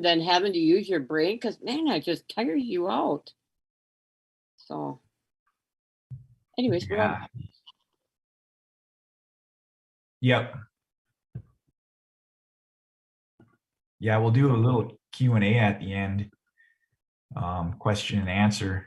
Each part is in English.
than having to use your brain, because man, that just tires you out. So anyways, we're all Yeah. Yep. Yeah, we'll do a little Q&A at the end. Question and answer.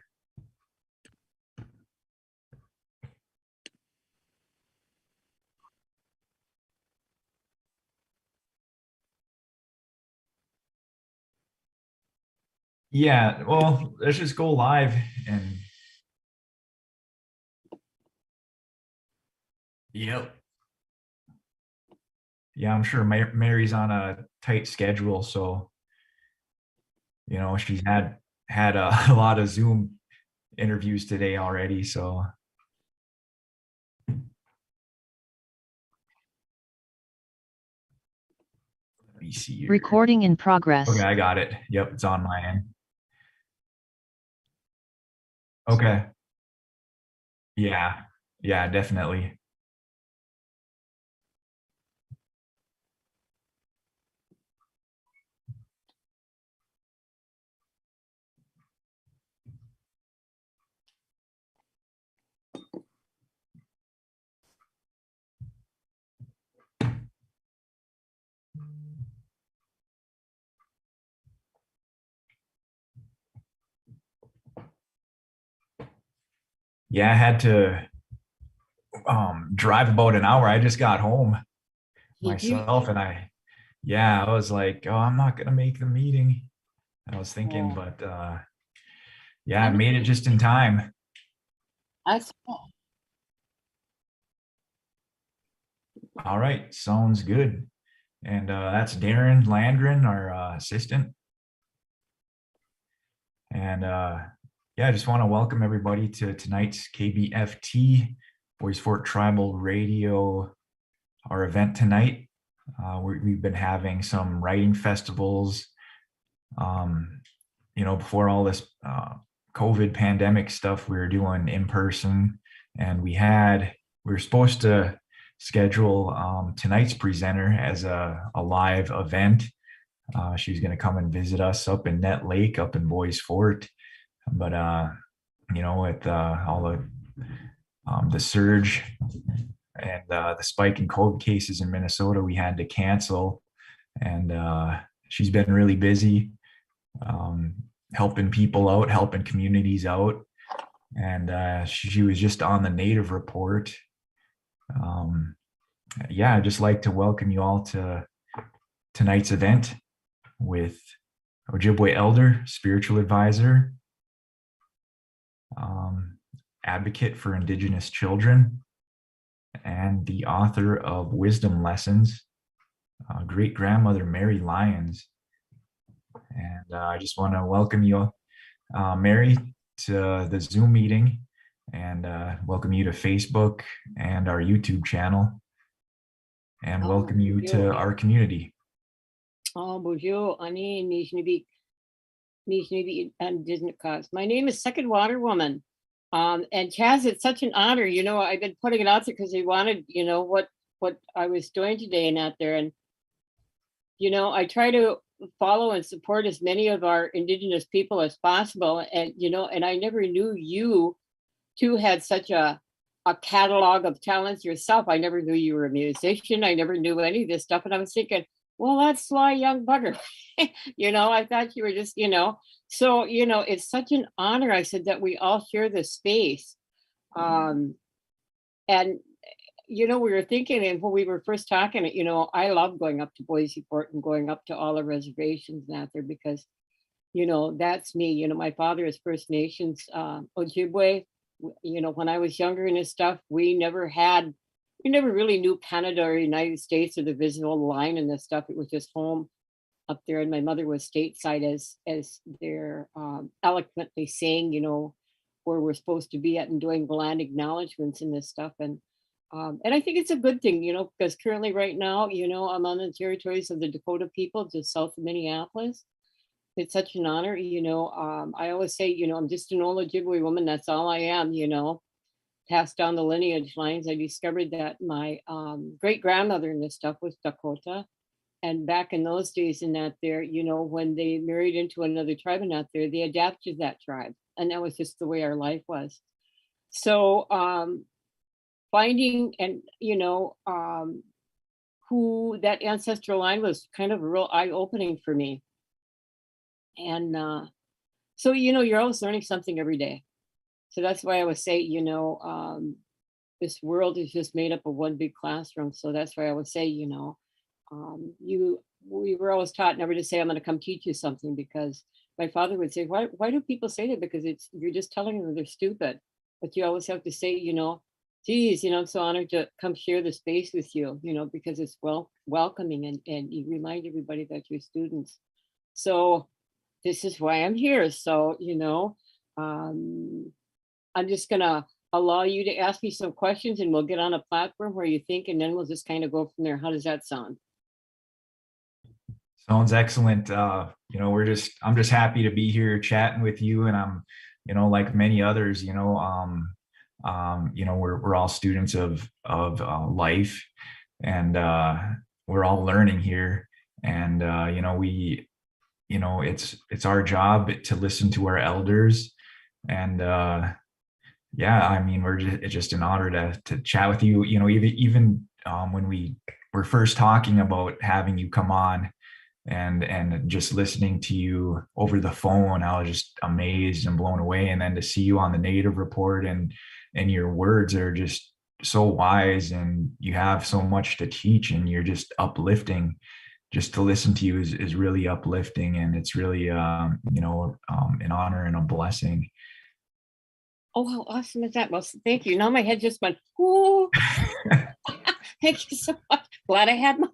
Yeah, well, let's just go live and yep. Yeah, I'm sure Mary's on a tight schedule, so you know she's had a lot of Zoom interviews today already. So let me see here. Recording in progress. Okay, I got it. Yep, it's on my end. Okay. Yeah, definitely. Yeah, I had to drive about an hour. I just got home myself, and I was like, oh, I'm not gonna make the meeting. I was thinking, but yeah, I made it just in time. I saw. All right, sounds good. And that's Darren Landgren, our assistant. And yeah, I just want to welcome everybody to tonight's KBFT, Boys Fort Tribal Radio, our event tonight. We've been having some writing festivals. You know, before all this COVID pandemic stuff, we were doing in person, and we were supposed to schedule tonight's presenter as a live event. She's going to come and visit us up in Net Lake, up in Boys Fort. But, you know, with all the surge and the spike in COVID cases in Minnesota, we had to cancel. And she's been really busy helping people out, helping communities out. And she was just on the Native Report. Yeah, I'd just like to welcome you all to tonight's event with Ojibwe elder, spiritual advisor, advocate for indigenous children, and the author of Wisdom Lessons, great grandmother Mary Lyons. And I just want to welcome you, Mary, to the Zoom meeting, and welcome you to Facebook and our YouTube channel, and welcome you to our community. Bonjour, Ani, Nijnibi, and my name is Second Water Woman. And Chaz, it's such an honor. You know, I've been putting it out there because they wanted, you know, what I was doing today and out there. And, you know, I try to follow and support as many of our indigenous people as possible. And, you know, and I never knew you two had such a catalog of talents yourself. I never knew you were a musician. I never knew any of this stuff. And I was thinking, well, that's sly young bugger. You know, I thought you were just, you know, so, you know, it's such an honor, I said, that we all share this space. And, you know, we were thinking, and when we were first talking, you know, I love going up to Boise Fort and going up to all the reservations and out there because, you know, that's me. You know, my father is First Nations, Ojibwe. You know, when I was younger and this stuff, we never really knew Canada or United States or the visible line and this stuff. It was just home up there, and my mother was stateside, as they're eloquently saying, you know, where we're supposed to be at and doing land acknowledgements and this stuff. And I think it's a good thing, you know, because currently right now, you know, I'm on the territories of the Dakota people just south of Minneapolis. It's such an honor, you know. I always say, you know, I'm just an old Ojibwe woman. That's all I am, you know. Passed down the lineage lines. I discovered that my great grandmother and this stuff was Dakota, And back in those days in that there, when they married into another tribe and out there, they adapted to that tribe. And that was just the way our life was. So finding and, who that ancestral line was kind of a real eye opening for me. And so, you're always learning something every day. So that's why I would say, this world is just made up of one big classroom. So that's why I would say, we were always taught never to say, I'm going to come teach you something, because my father would say, why do people say that? Because you're just telling them they're stupid. But you always have to say, geez, I'm so honored to come share the space with you, because it's welcoming, and you remind everybody that you're students. So this is why I'm here. So, I'm just going to allow you to ask me some questions, and we'll get on a platform where you think, and then we'll just kind of go from there. How does that sound? Sounds excellent. I'm just happy to be here chatting with you, and I'm, like many others, we're all students of life, and we're all learning here. And it's our job to listen to our elders. And it's just an honor to chat with you. Even when we were first talking about having you come on, and just listening to you over the phone, I was just amazed and blown away. And then to see you on the Native Report, and your words are just so wise, and you have so much to teach, and you're just uplifting. Just to listen to you is really uplifting, and it's really an honor and a blessing. Oh, how awesome is that? Well, thank you. Now my head just went, ooh. Thank you so much. Glad I had my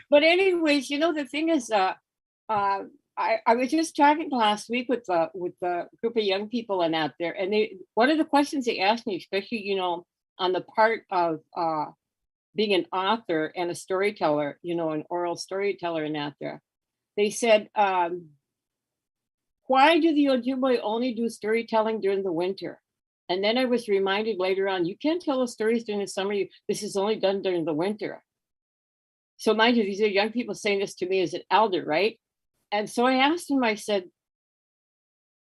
But anyways, the thing is, I was just talking last week with the group of young and out there, and one of the questions they asked me, especially on the part of being an author and a storyteller, an oral storyteller and out there, they said, why do the Ojibwe only do storytelling during the winter? And then I was reminded later on, you can't tell the stories during the summer. This is only done during the winter. So mind you, these are young people saying this to me as an elder, right? And so I asked him, I said,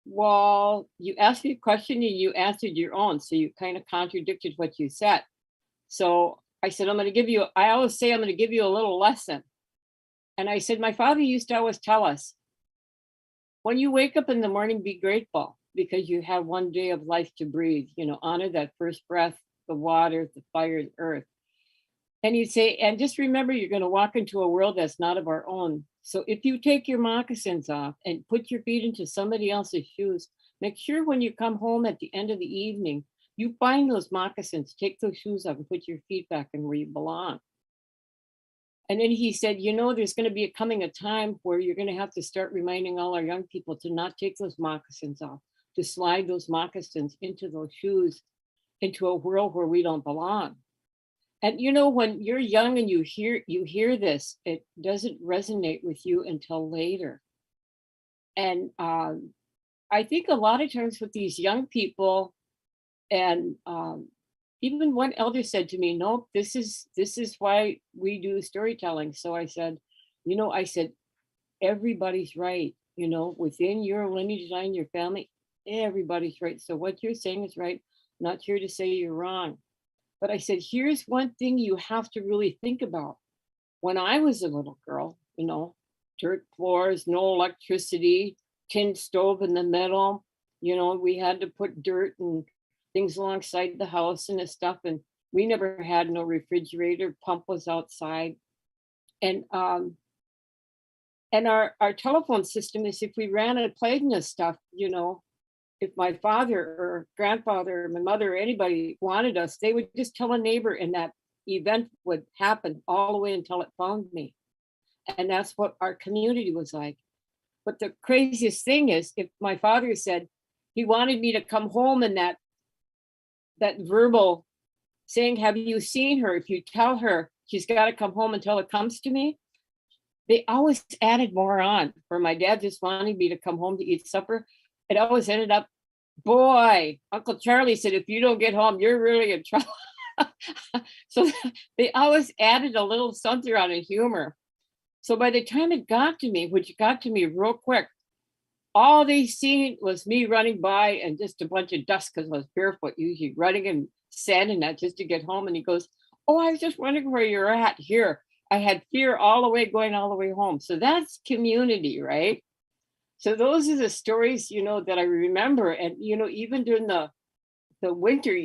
well, you asked me a question and you answered your own. So you kind of contradicted what you said. So I said, I always say I'm going to give you a little lesson. And I said, my father used to always tell us, when you wake up in the morning, be grateful, because you have one day of life to breathe, honor that first breath, the water, the fire, the earth. And he'd say, and just remember, you're going to walk into a world that's not of our own. So if you take your moccasins off and put your feet into somebody else's shoes, make sure when you come home at the end of the evening, you find those moccasins, take those shoes off and put your feet back in where you belong. And then he said, there's going to be coming a time where you're going to have to start reminding all our young people to not take those moccasins off, to slide those moccasins into those shoes, into a world where we don't belong. And when you're young and you hear this, it doesn't resonate with you until later. And I think a lot of times with these young people, and even one elder said to me, nope, this is why we do storytelling. So I said, everybody's right, within your lineage line, your family, everybody's right. So what you're saying is right. I'm not here to say you're wrong. But I said, here's one thing you have to really think about. When I was a little girl, dirt floors, no electricity, tin stove in the middle, we had to put dirt and things alongside the house and stuff. And we never had no refrigerator, pump was outside. And our telephone system is, if we ran a plague and stuff, if my father or grandfather or my mother or anybody wanted us, they would just tell a neighbor, and that event would happen all the way until it found me. And that's what our community was like. But the craziest thing is, if my father said he wanted me to come home, and that verbal saying, have you seen her? If you tell her she's got to come home until it comes to me, they always added more on. Where my dad just wanted me to come home to eat supper, it always ended up, boy, Uncle Charlie said, if you don't get home, you're really in trouble. So they always added a little something on a humor. So by the time it got to me, which got to me real quick, all they seen was me running by and just a bunch of dust because I was barefoot, usually running in sand and that just to get home. And he goes, "Oh, I was just wondering where you're at here. I had fear all the way going all the way home." So that's community, right? So those are the stories, that I remember. And, even during the winter,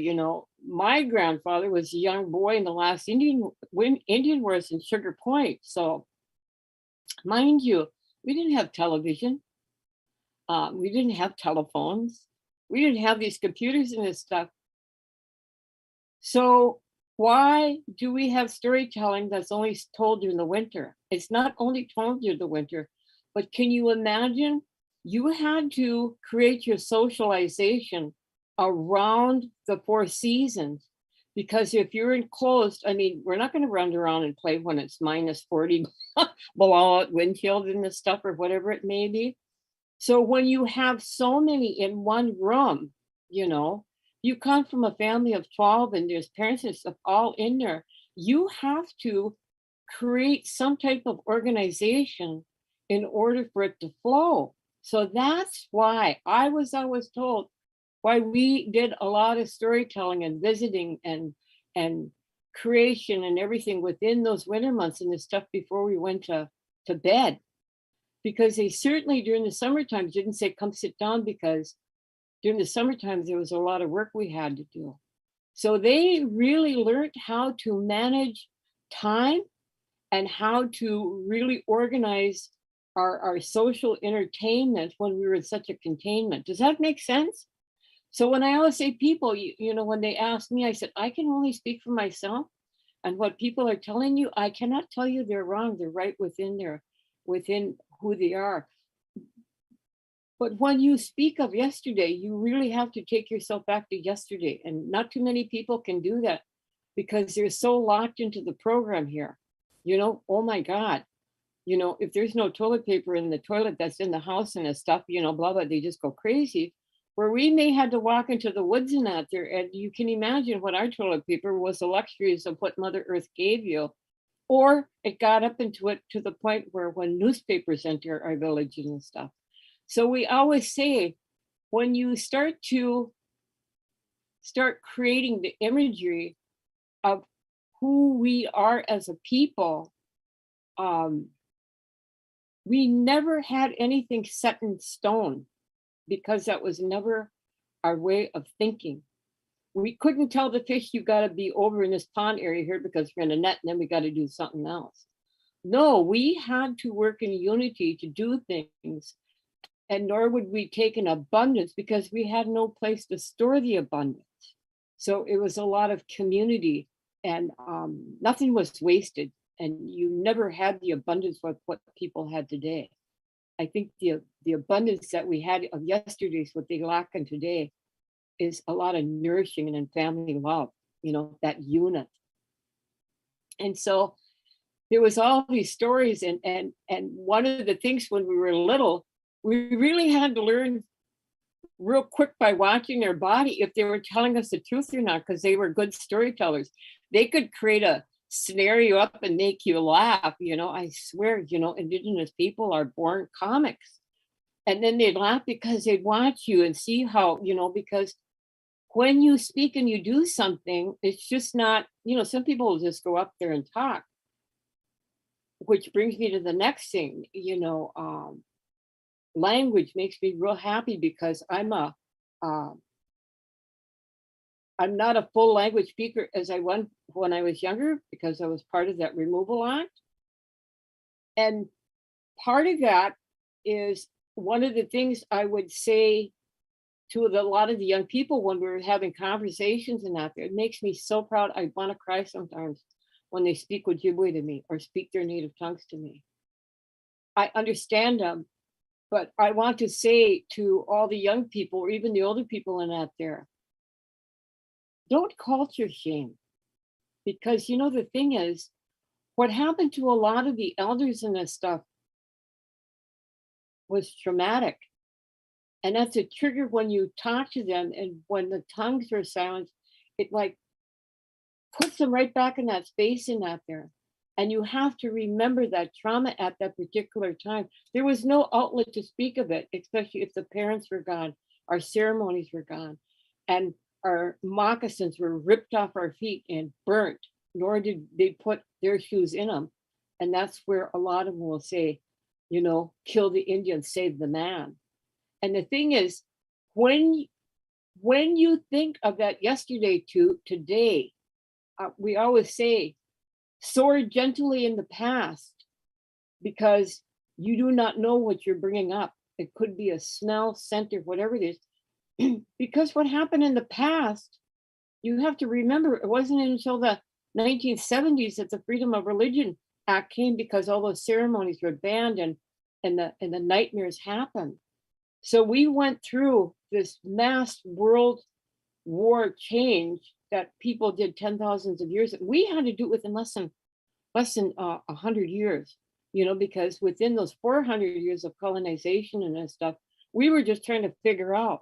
my grandfather was a young boy in the last Indian Wars in Sugar Point. So mind you, we didn't have television. We didn't have telephones. We didn't have these computers and this stuff. So why do we have storytelling that's only told during the winter? It's not only told during the winter, but can you imagine? You had to create your socialization around the 4 seasons, because if you're enclosed, I mean, we're not going to run around and play when it's minus 40 below out wind chills and this stuff or whatever it may be. So when you have so many in one room, you come from a family of 12 and there's parents and stuff all in there, you have to create some type of organization in order for it to flow. So that's why I was always told why we did a lot of storytelling and visiting and creation and everything within those winter months and the stuff before we went to bed. Because they certainly during the summertime didn't say come sit down, because during the summertime there was a lot of work we had to do. So they really learned how to manage time and how to really organize our social entertainment when we were in such a containment. Does that make sense? So when I always say people, when they ask me, I said, I can only speak for myself. And what people are telling you, I cannot tell you they're wrong. They're right within who they are. But when you speak of yesterday, you really have to take yourself back to yesterday. And not too many people can do that because they're so locked into the program here. Oh my God, if there's no toilet paper in the toilet that's in the house and the stuff, blah, blah, they just go crazy. Where we may had to walk into the woods and out there, and you can imagine what our toilet paper was, the luxuries of what Mother Earth gave you. Or it got up into it to the point where when newspapers enter our villages and stuff. So we always say, when you start creating the imagery of who we are as a people, we never had anything set in stone because that was never our way of thinking. We couldn't tell the fish, you got to be over in this pond area here because we're in a net and then we got to do something else. No, we had to work in unity to do things. And nor would we take in abundance because we had no place to store the abundance. So it was a lot of community and nothing was wasted. And you never had the abundance of what people had today. I think the abundance that we had of yesterday's, what they lack in today, is a lot of nourishing and family love, that unit. And so there was all these stories, and one of the things when we were little, we really had to learn real quick by watching their body if they were telling us the truth or not, because they were good storytellers. They could create a scenario up and make you laugh. I swear, indigenous people are born comics. And then they'd laugh because they'd watch you and see how, because when you speak and you do something, it's just not, some people will just go up there and talk. Which brings me to the next thing, language makes me real happy because I'm not a full language speaker as I was when I was younger, because I was part of that removal act. And part of that is one of the things I would say to a lot of the young people when we were having conversations and that, it makes me so proud. I want to cry sometimes when they speak Ojibwe to me or speak their native tongues to me. I understand them, but I want to say to all the young people or even the older people in that there, don't culture shame. Because the thing is, what happened to a lot of the elders in this stuff was traumatic. And that's a trigger when you talk to them, and when the tongues are silenced, it like puts them right back in that space in that there. And you have to remember that trauma at that particular time. There was no outlet to speak of it, especially if the parents were gone, our ceremonies were gone, and our moccasins were ripped off our feet and burnt, nor did they put their shoes in them. And that's where a lot of them will say, kill the Indian, save the man. And the thing is, when when you think of that yesterday to today, we always say, soar gently in the past, because you do not know what you're bringing up. It could be a smell, scent, or whatever it is. Because what happened in the past, you have to remember, it wasn't until the 1970s that the Freedom of Religion Act came, because all those ceremonies were banned, and the nightmares happened. So we went through this mass world war change that people did 10,000s of years. We had to do it within less than 100 years, because within those 400 years of colonization and that stuff, we were just trying to figure out,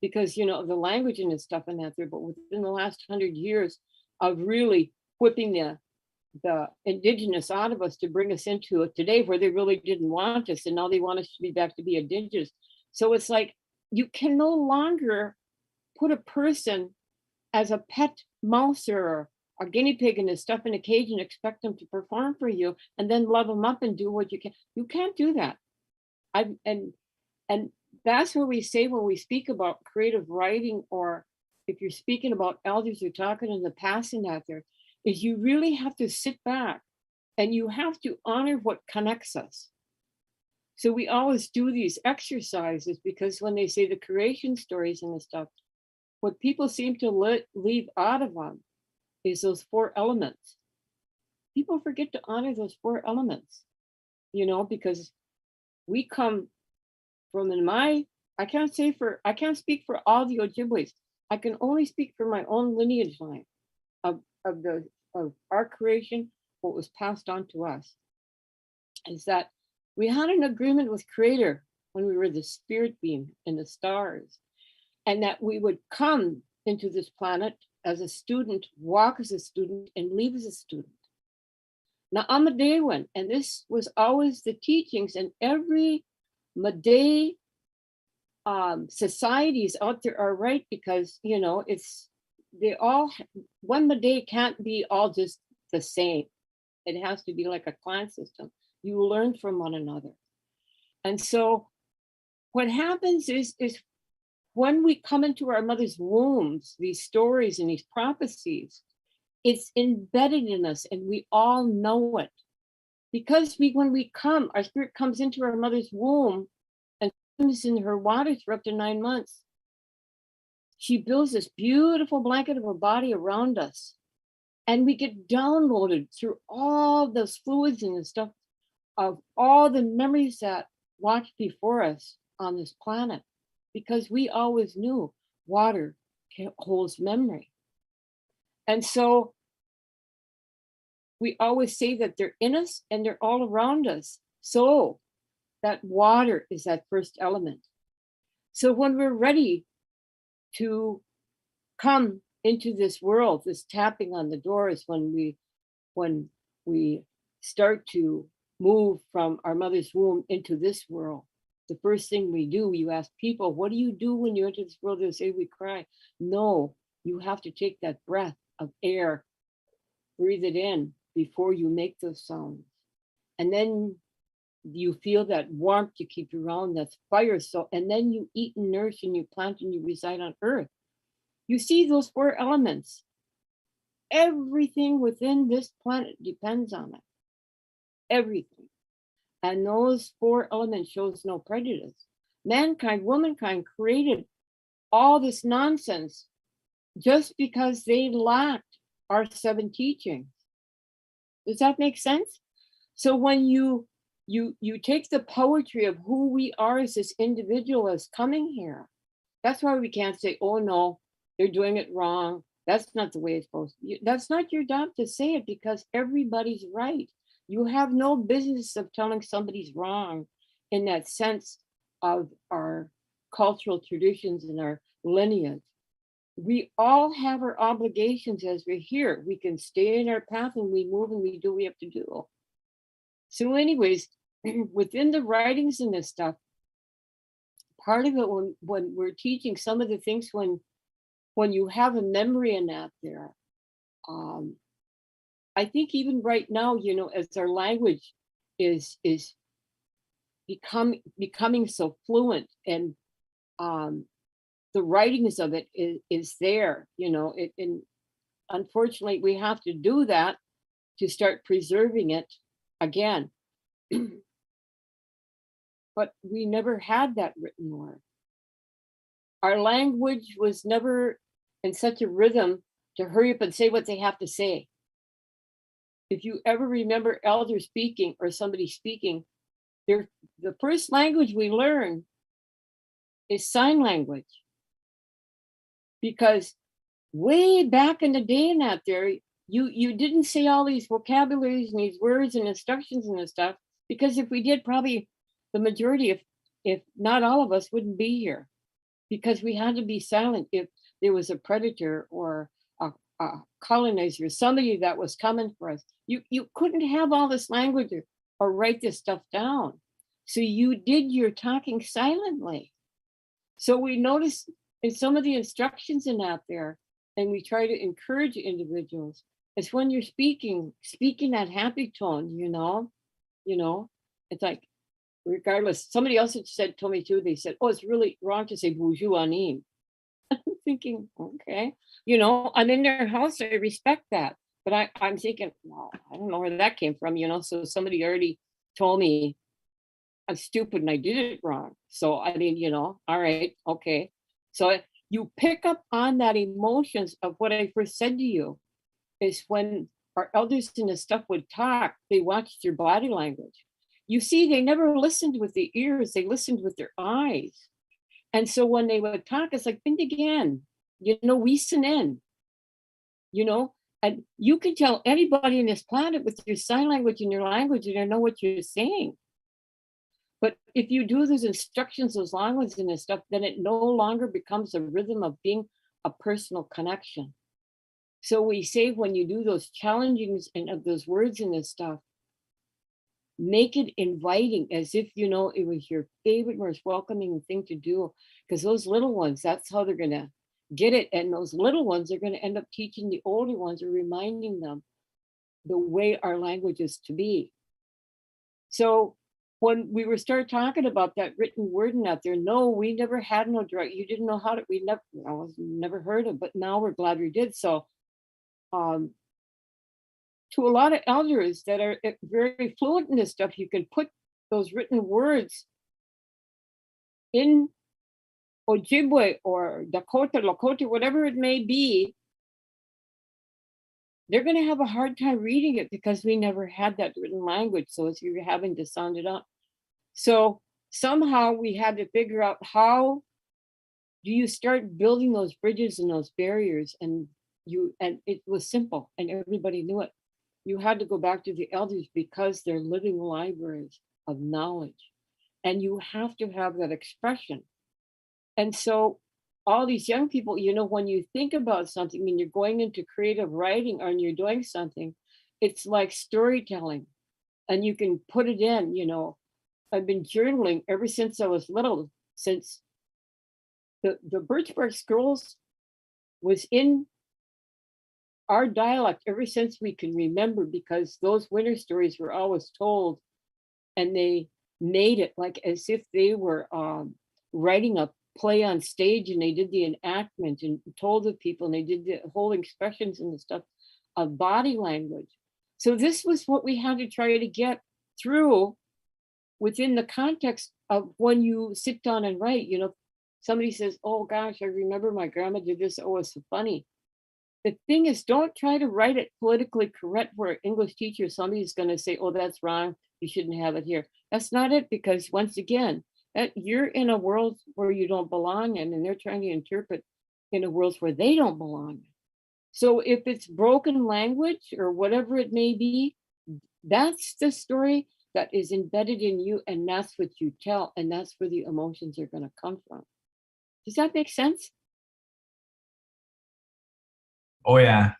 because the language and stuff and that there. But within the last 100 years of really whipping the indigenous out of us to bring us into it today, where they really didn't want us, and now they want us to be back to be indigenous. So it's like, you can no longer put a person as a pet mouse or a guinea pig and stuff in a cage and expect them to perform for you and then love them up and do what you can. You can't do that. And that's where we say, when we speak about creative writing, or if you're speaking about elders who are talking in the past and out there, is you really have to sit back and you have to honor what connects us. So we always do these exercises, because when they say the creation stories and the stuff, what people seem to leave out of them is those 4 elements. People forget to honor those 4 elements, because we come from, I can't speak for all the Ojibways. I can only speak for my own lineage line of our creation, what was passed on to us, is that we had an agreement with Creator when we were the spirit being in the stars, and that we would come into this planet as a student, walk as a student, and leave as a student. Now, I'm a Dewan, and this was always the teachings, and every Maday societies out there are right, because one Maday can't be all just the same. It has to be like a clan system. You learn from one another. And so what happens is when we come into our mother's wombs, these stories and these prophecies, it's embedded in us, and we all know it. Because when we come, our spirit comes into our mother's womb and comes in her waters for up to 9 months. She builds this beautiful blanket of a body around us, and we get downloaded through all those fluids and the stuff of all the memories that watched before us on this planet, because we always knew water holds memory. And so we always say that they're in us and they're all around us. So that water is that first element. So when we're ready to come into this world, this tapping on the door is when we start to move from our mother's womb into this world. The first thing we do, you ask people, what do you do when you enter this world? They'll say, we cry. No, you have to take that breath of air, breathe it in before you make those sounds. And then you feel that warmth to keep you around, that's fire. So, and then you eat and nourish and you plant and you reside on earth. You see those 4 elements. Everything within this planet depends on it. Everything. And those 4 elements shows no prejudice. Mankind, womankind created all this nonsense just because they lacked our 7 teachings. Does that make sense? So when you take the poetry of who we are as this individual as coming here, that's why we can't say, oh no, they're doing it wrong. That's not the way it's supposed to be. That's not your job to say it, because everybody's right. You have no business of telling somebody's wrong in that sense of our cultural traditions and our lineage. we all have our obligations as we're here. We can stay in our path and we move and we do what we have to do. So, anyways, within the writings and this stuff, part of it when we're teaching some of the things when you have a memory in that there, um, I think even right now, as our language is becoming so fluent and um, the writings of it is there, and unfortunately we have to do that to start preserving it again. But we never had that written word. Our language was never in such a rhythm to hurry up and say what they have to say. If you ever remember elders speaking or somebody speaking, the first language we learn is sign language. Because way back in the day in that there, you didn't say all these vocabularies and these words and instructions and this stuff, because if we did, probably the majority, if not all of us, wouldn't be here. Because we had to be silent if there was a predator or a colonizer, somebody that was coming for us. You couldn't have all this language or write this stuff down. So you did your talking silently. So we notice in some of the instructions in out there, and we try to encourage individuals, is when you're speaking that happy tone, it's like, regardless, somebody else had told me too, they said, oh, it's really wrong to say bonjour anim. I'm thinking, okay, I'm in their house, I respect that. But I'm thinking, well, I don't know where that came from, so somebody already told me I'm stupid and I did it wrong. So, I mean, all right, okay. So you pick up on that emotions of what I first said to you is when our elders and the stuff would talk, they watched your body language. You see, they never listened with the ears, they listened with their eyes. And so when they would talk, it's like, think again, listen in, you know, and you can tell anybody on this planet with your sign language and your language, and they know what you're saying. But if you do those instructions, those languages and this stuff, then it no longer becomes a rhythm of being a personal connection. So we say when you do those challengings and of those words and this stuff, make it inviting as if it was your favorite, most welcoming thing to do. Because those little ones, that's how they're gonna get it. And those little ones are gonna end up teaching the older ones or reminding them the way our language is to be. So when we were start talking about that written word and out there, no, we never had no direct. You didn't know how to. We never. I was never heard of. But now we're glad we did. So, um, to a lot of elders that are very fluent in this stuff, you can put those written words in Ojibwe or Dakota, Lakota, whatever it may be. They're going to have a hard time reading it because we never had that written language. So it's you're having to sound it out. So somehow we had to figure out how do you start building those bridges and those barriers, and it was simple and everybody knew it. You had to go back to the elders because they're living libraries of knowledge, and you have to have that expression. And so all these young people, when you think about something and you're going into creative writing or you're doing something, it's like storytelling, and you can put it in. I've been journaling ever since I was little, since the Birchbark Scrolls was in our dialect ever since we can remember, because those winter stories were always told, and they made it like as if they were writing a play on stage, and they did the enactment and told the people, and they did the whole expressions and the stuff of body language. So this was what we had to try to get through within the context of when you sit down and write. Somebody says, oh gosh, I remember my grandma did this, oh, it's so funny. The thing is, don't try to write it politically correct for an English teacher. Somebody's going to say, oh, that's wrong, you shouldn't have it here. That's not it, because once again, that you're in a world where you don't belong in, and they're trying to interpret in a world where they don't belong. So if it's broken language or whatever it may be, that's the story that is embedded in you, and that's what you tell, and that's where the emotions are going to come from. Does that make sense? Oh yeah.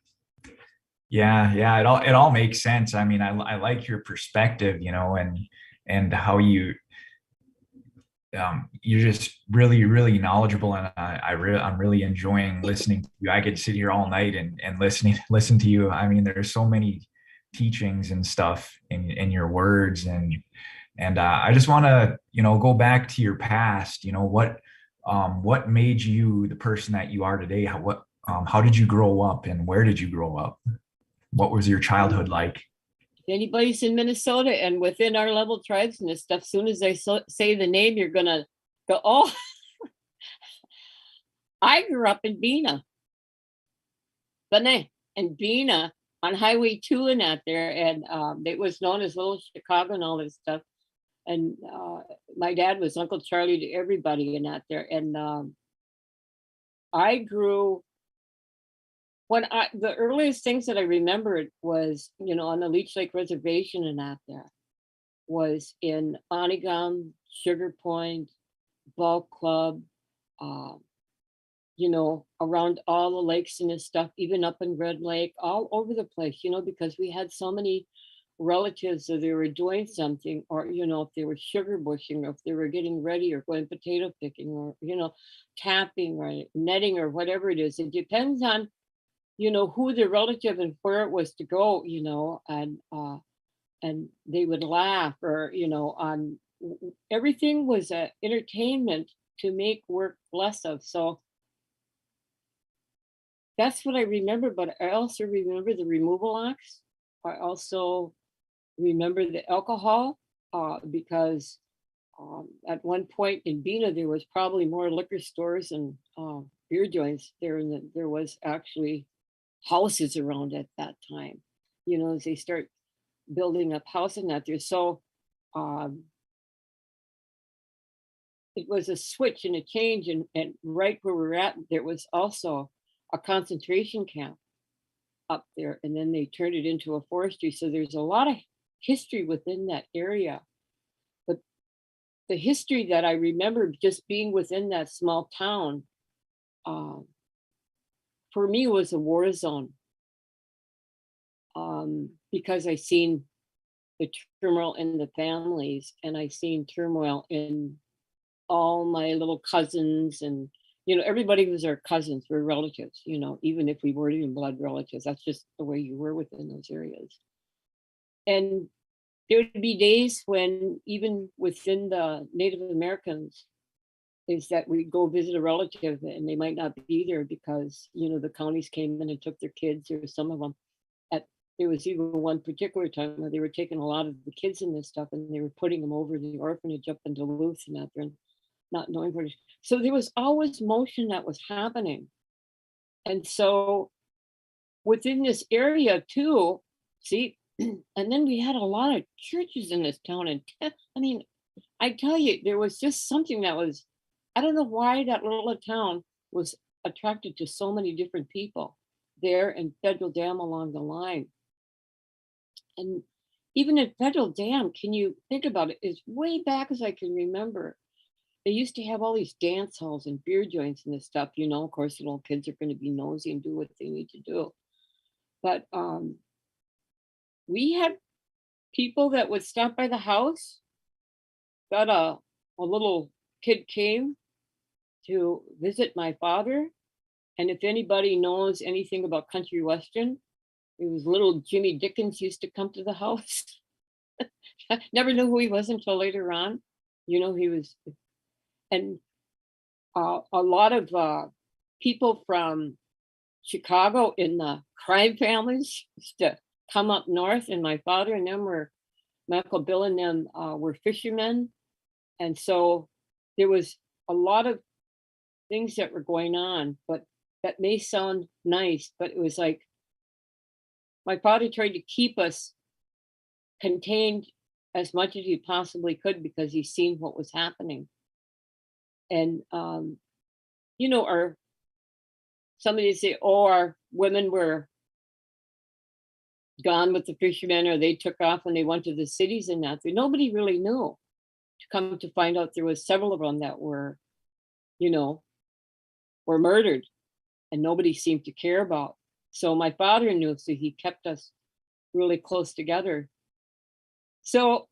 Yeah, it all makes sense. I mean, I like your perspective, and how you're just really knowledgeable, and I'm really enjoying listening to you. I could sit here all night and listen to you. I mean, there's so many teachings and stuff in your words, and I just want to go back to your past. What made you the person that you are today? How did you grow up, and where did you grow up? What was your childhood like? If anybody's in Minnesota and within our level tribes and this stuff, soon as I say the name, you're gonna go, oh, I grew up in Bene, and Bina on Highway 2 and out there, and it was known as Little Chicago and all this stuff. And my dad was Uncle Charlie to everybody in out there. And I grew the earliest things that I remembered was, on the Leech Lake Reservation and out there was in Onegum, Sugar Point, Ball Club, uh, around all the lakes and this stuff, even up in Red Lake, all over the place, because we had so many relatives that they were doing something, or, if they were sugar bushing, or if they were getting ready, or going potato picking, or, tapping, or netting, or whatever it is. It depends on, who the relative and where it was to go, and they would laugh, or, on everything was a entertainment to make work less of. So that's what I remember, but I also remember the removal acts. I also remember the alcohol, because at one point in Bina, there was probably more liquor stores and beer joints there, and there was actually houses around at that time. As they start building up housing out there, so um, it was a switch and a change, and right where we're at, there was also a concentration camp up there, and then they turned it into a forestry. So there's a lot of history within that area. But the history that I remember just being within that small town, um, for me was a war zone, because I seen the turmoil in the families, and I seen turmoil in all my little cousins, and everybody was our cousins, we're relatives, even if we weren't even blood relatives. That's just the way you were within those areas. And there would be days when even within the Native Americans is that we go visit a relative and they might not be there because the counties came in and took their kids, or some of them. There was even one particular time where they were taking a lot of the kids in this stuff, and they were putting them over to the orphanage up in Duluth and out there, and not knowing where to. So there was always motion that was happening. And so within this area too, see, and then we had a lot of churches in this town. And I mean, I tell you, there was just something that was, I don't know why that little town was attracted to so many different people there, and Federal Dam along the line. And even at Federal Dam, can you think about it? As way back as I can remember, they used to have all these dance halls and beer joints and this stuff. Of course, the little kids are going to be nosy and do what they need to do. But we had people that would stop by the house. Got a little kid came to visit my father. And if anybody knows anything about country western, it was little Jimmy Dickens used to come to the house. Never knew who he was until later on. He was, and a lot of people from Chicago in the crime families used to come up north, and my father and them were, my Uncle Bill and them were fishermen. And so there was a lot of things that were going on, but that may sound nice, but it was like my father tried to keep us contained as much as he possibly could, because he's seen what was happening. And our somebody say, oh, our women were gone with the fishermen, or they took off when they went to the cities and that. Nobody really knew. To come to find out, there was several of them that were murdered, and nobody seemed to care about. So my father knew, so he kept us really close together. So,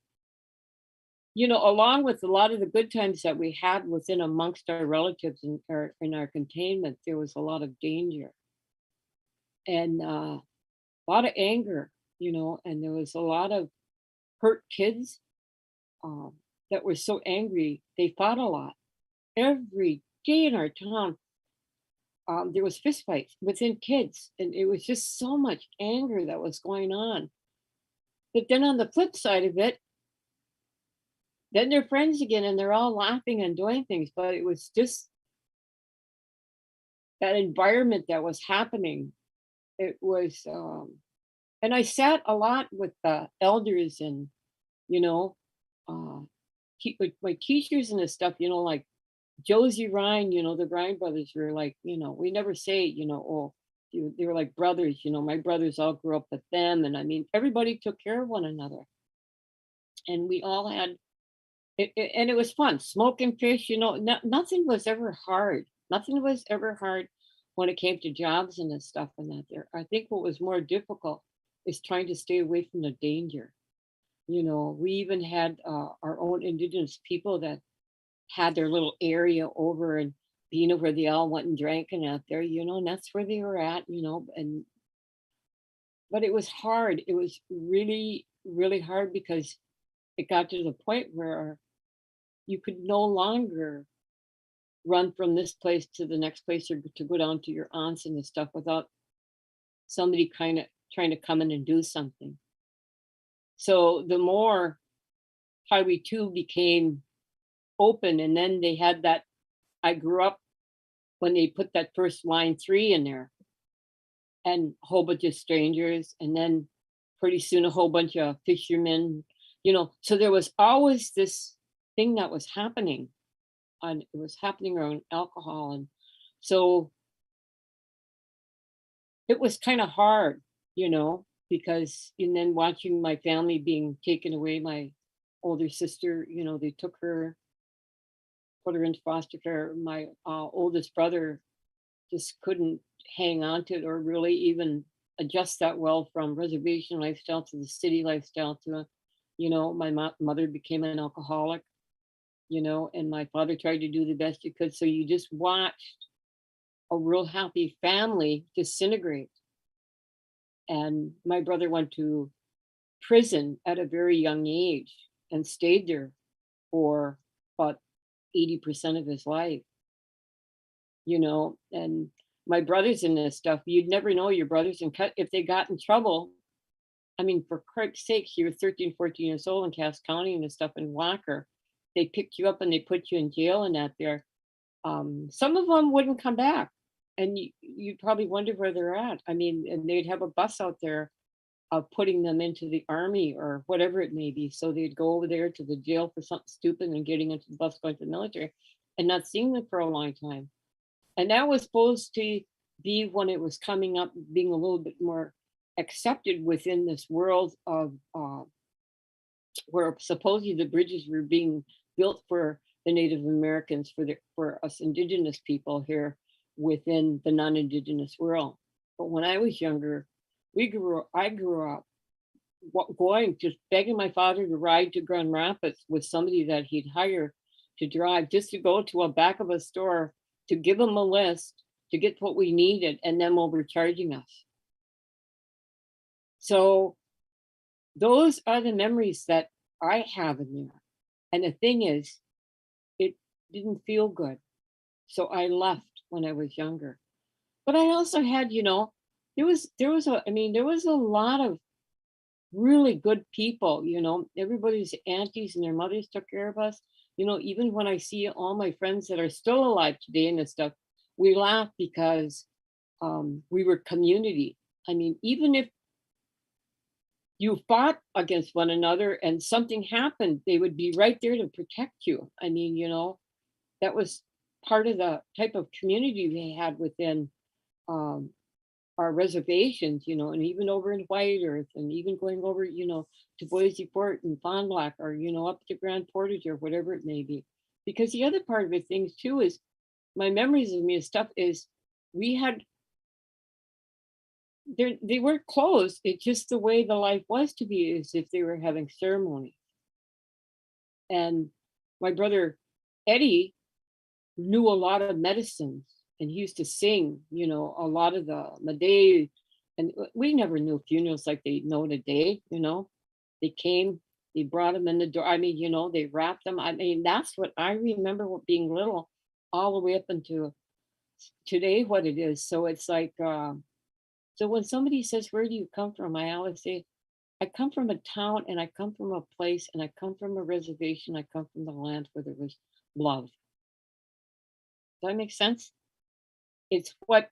along with a lot of the good times that we had within amongst our relatives in our containment, there was a lot of danger and a lot of anger, and there was a lot of hurt kids um, that were so angry. They fought a lot. Every day in our town, there was fistfights within kids, and it was just so much anger that was going on. But then on the flip side of it, then they're friends again and they're all laughing and doing things. But it was just that environment that was happening. It was, and I sat a lot with the elders and, you know, uh, with my teachers and this stuff, like Josie Ryan, the Ryan brothers were like, we never say, oh, they were like brothers, my brothers all grew up with them. And I mean, everybody took care of one another. And we all had, and it was fun. Smoking fish, nothing was ever hard. Nothing was ever hard when it came to jobs and this stuff and that there. I think what was more difficult is trying to stay away from the danger. We even had our own indigenous people that had their little area over and where they all went and drank and out there, and that's where they were at, and but it was hard. It was really, really hard because it got to the point where you could no longer run from this place to the next place or to go down to your aunts and the stuff without somebody kind of trying to come in and do something. So the more Highway 2 became open, and then they had that, I grew up when they put that first line 3 in there and a whole bunch of strangers, and then pretty soon a whole bunch of fishermen, so there was always this thing that was happening, and it was happening around alcohol. And so it was kind of hard, because, and then watching my family being taken away, my older sister, they took her, put her into foster care. My oldest brother just couldn't hang on to it or really even adjust that well from reservation lifestyle to the city lifestyle to, my mother became an alcoholic, and my father tried to do the best he could. So you just watched a real happy family disintegrate. And my brother went to prison at a very young age and stayed there for about 80% of his life, and my brothers in this stuff, you'd never know your brothers and cut if they got in trouble. I mean, for Christ's sake, you were 13, 14 years old in Cass County and this stuff in Walker. They picked you up and they put you in jail and that there. Some of them wouldn't come back. And you'd probably wonder where they're at. I mean, and they'd have a bus out there of putting them into the army or whatever it may be. So they'd go over there to the jail for something stupid and getting into the bus going to the military and not seeing them for a long time. And that was supposed to be when it was coming up, being a little bit more accepted within this world of where supposedly the bridges were being built for the Native Americans, for us indigenous people here within the non-indigenous world. But when I was younger, I grew up going, just begging my father to ride to Grand Rapids with somebody that he'd hire to drive, just to go to a back of a store to give them a list to get what we needed and them overcharging us. So those are the memories that I have in there. And the thing is, it didn't feel good. So I left when I was younger. But I also had, there was a lot of really good people, everybody's aunties and their mothers took care of us. Even when I see all my friends that are still alive today and this stuff, we laugh because we were community. I mean, even if you fought against one another and something happened, they would be right there to protect you. I mean, that was part of the type of community we had within um, our reservations, and even over in White Earth and even going over, to Boise Fort and Fond du Lac or, up to Grand Portage or whatever it may be. Because the other part of it things too is my memories of me and stuff is we had they weren't closed. It's just the way the life was to be, as if they were having ceremony. And my brother Eddie knew a lot of medicines, and he used to sing, a lot of the Maday. And we never knew funerals like they know today. They came, they brought them in the door. I mean, they wrapped them. I mean, that's what I remember being little, all the way up into today, what it is. So it's like, so when somebody says, "Where do you come from?" I always say, I come from a town, and I come from a place, and I come from a reservation. I come from the land where there was love. Does that make sense? It's what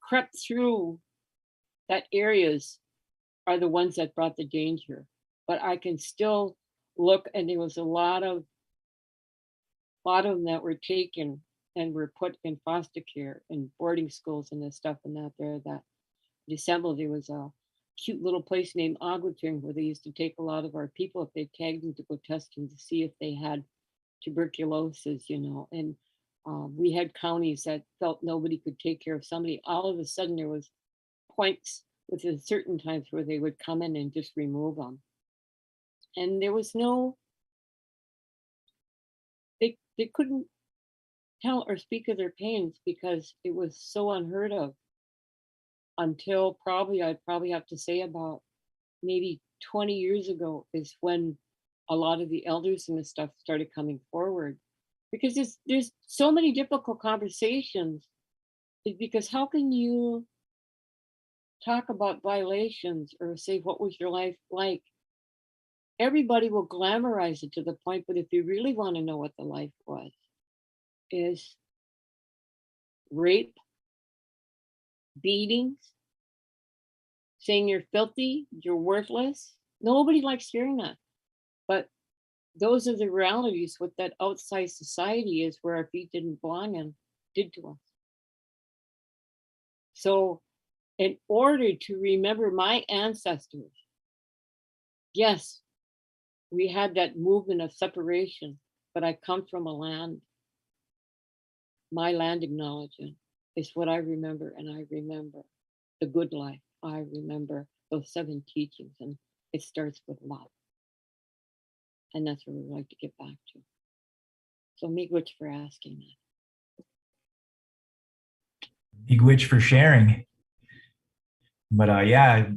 crept through that areas are the ones that brought the danger. But I can still look, and there was a lot of them that were taken and were put in foster care and boarding schools and this stuff and that there that December there was a cute little place named Agwating where they used to take a lot of our people if they tagged them to go test them to see if they had tuberculosis, and we had counties that felt nobody could take care of somebody. All of a sudden, there was points within certain times where they would come in and just remove them, and there was no, they couldn't tell or speak of their pains because it was so unheard of until I'd probably have to say about maybe 20 years ago is when a lot of the elders and this stuff started coming forward because there's so many difficult conversations because how can you talk about violations or say what was your life like? Everybody will glamorize it to the point, but if you really want to know what the life was, is rape, beatings, saying you're filthy, you're worthless. Nobody likes hearing that. But those are the realities what that outside society is where our feet didn't belong and did to us. So in order to remember my ancestors, yes, we had that movement of separation, but I come from a land, my land acknowledgement is what I remember. And I remember the good life. I remember those 7 teachings, and it starts with love. And that's what we like to get back to. So miigwech for asking that. Miigwech for sharing. But yeah,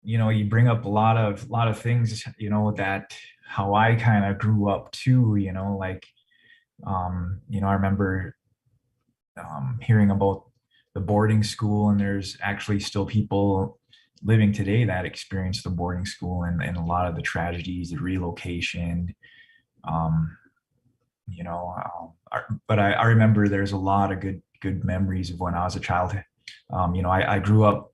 you bring up a lot of things, that how I kind of grew up too, like, I remember hearing about the boarding school, and there's actually still people living today that experience the boarding school and a lot of the tragedies, the relocation, um, but I remember there's a lot of good memories of when I was a child. I grew up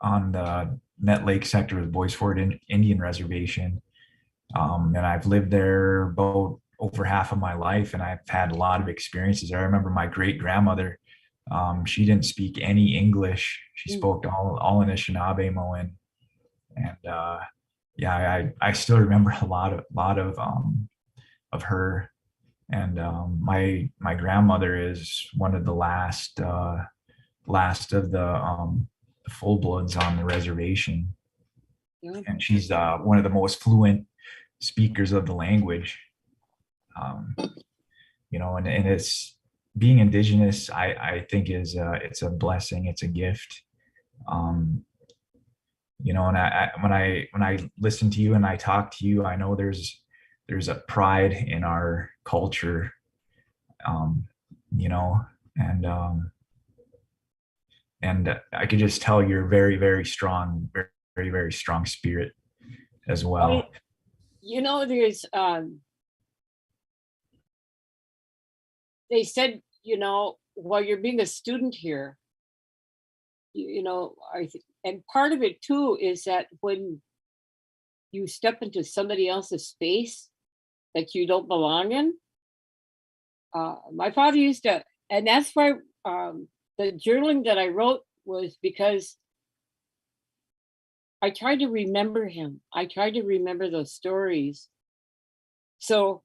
on the Net Lake sector of the Bois Forte Indian Reservation. And I've lived there about over half of my life, and I've had a lot of experiences. I remember my great grandmother, she didn't speak any English. She spoke all Anishinaabe and yeah, I still remember a lot of her. And my grandmother is one of the last of the full bloods on the reservation, Yeah. and she's one of the most fluent speakers of the language. um, and it's being indigenous, I think is it's a blessing, it's a gift. um, and when I listen to you and I talk to you, I know there's a pride in our culture, um, you know and I could just tell you're very, very strong, very, very, very strong spirit as well. There's they said, while you're being a student here, and part of it too is that when you step into somebody else's space that you don't belong in, my father used to, and that's why the journaling that I wrote was because I tried to remember him. I tried to remember those stories. So,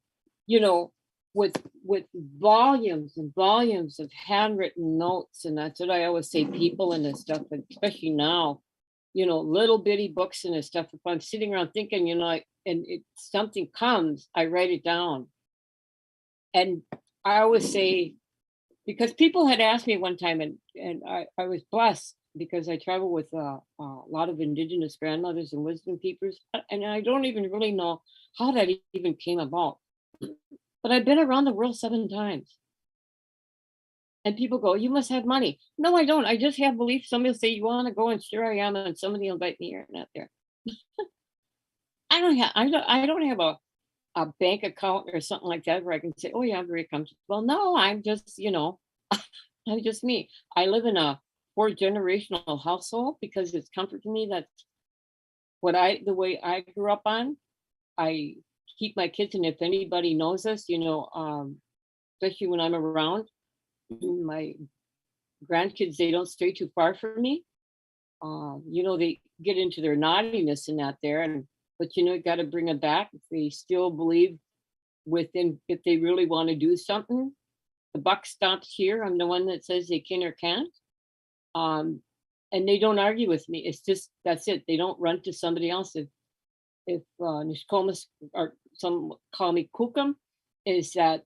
with volumes and volumes of handwritten notes. And that's what I always say, people and this stuff, and especially now, little bitty books and this stuff. If I'm sitting around thinking, something comes, I write it down. And I always say, because people had asked me one time, and I was blessed because I travel with a lot of indigenous grandmothers and wisdom keepers, and I don't even really know how that even came about. But I've been around the world 7 times. And people go, you must have money. No, I don't. I just have belief. Somebody will say, you want to go? And sure I am. And somebody will invite me here and out there. I don't have a bank account or something like that where I can say, oh yeah, I'm very comfortable. No, I'm just, I'm just me. I live in a 4-generational household because it's comfort to me. That's the way I grew up on. I keep my kids, and if anybody knows us, especially when I'm around, my grandkids, they don't stray too far from me. They get into their naughtiness and that there, but you got to bring them back if they still believe if they really want to do something. The buck stops here. I'm the one that says they can or can't. And they don't argue with me. It's just, that's it. They don't run to somebody else. If Nishkomas, or some call me Kukum, is that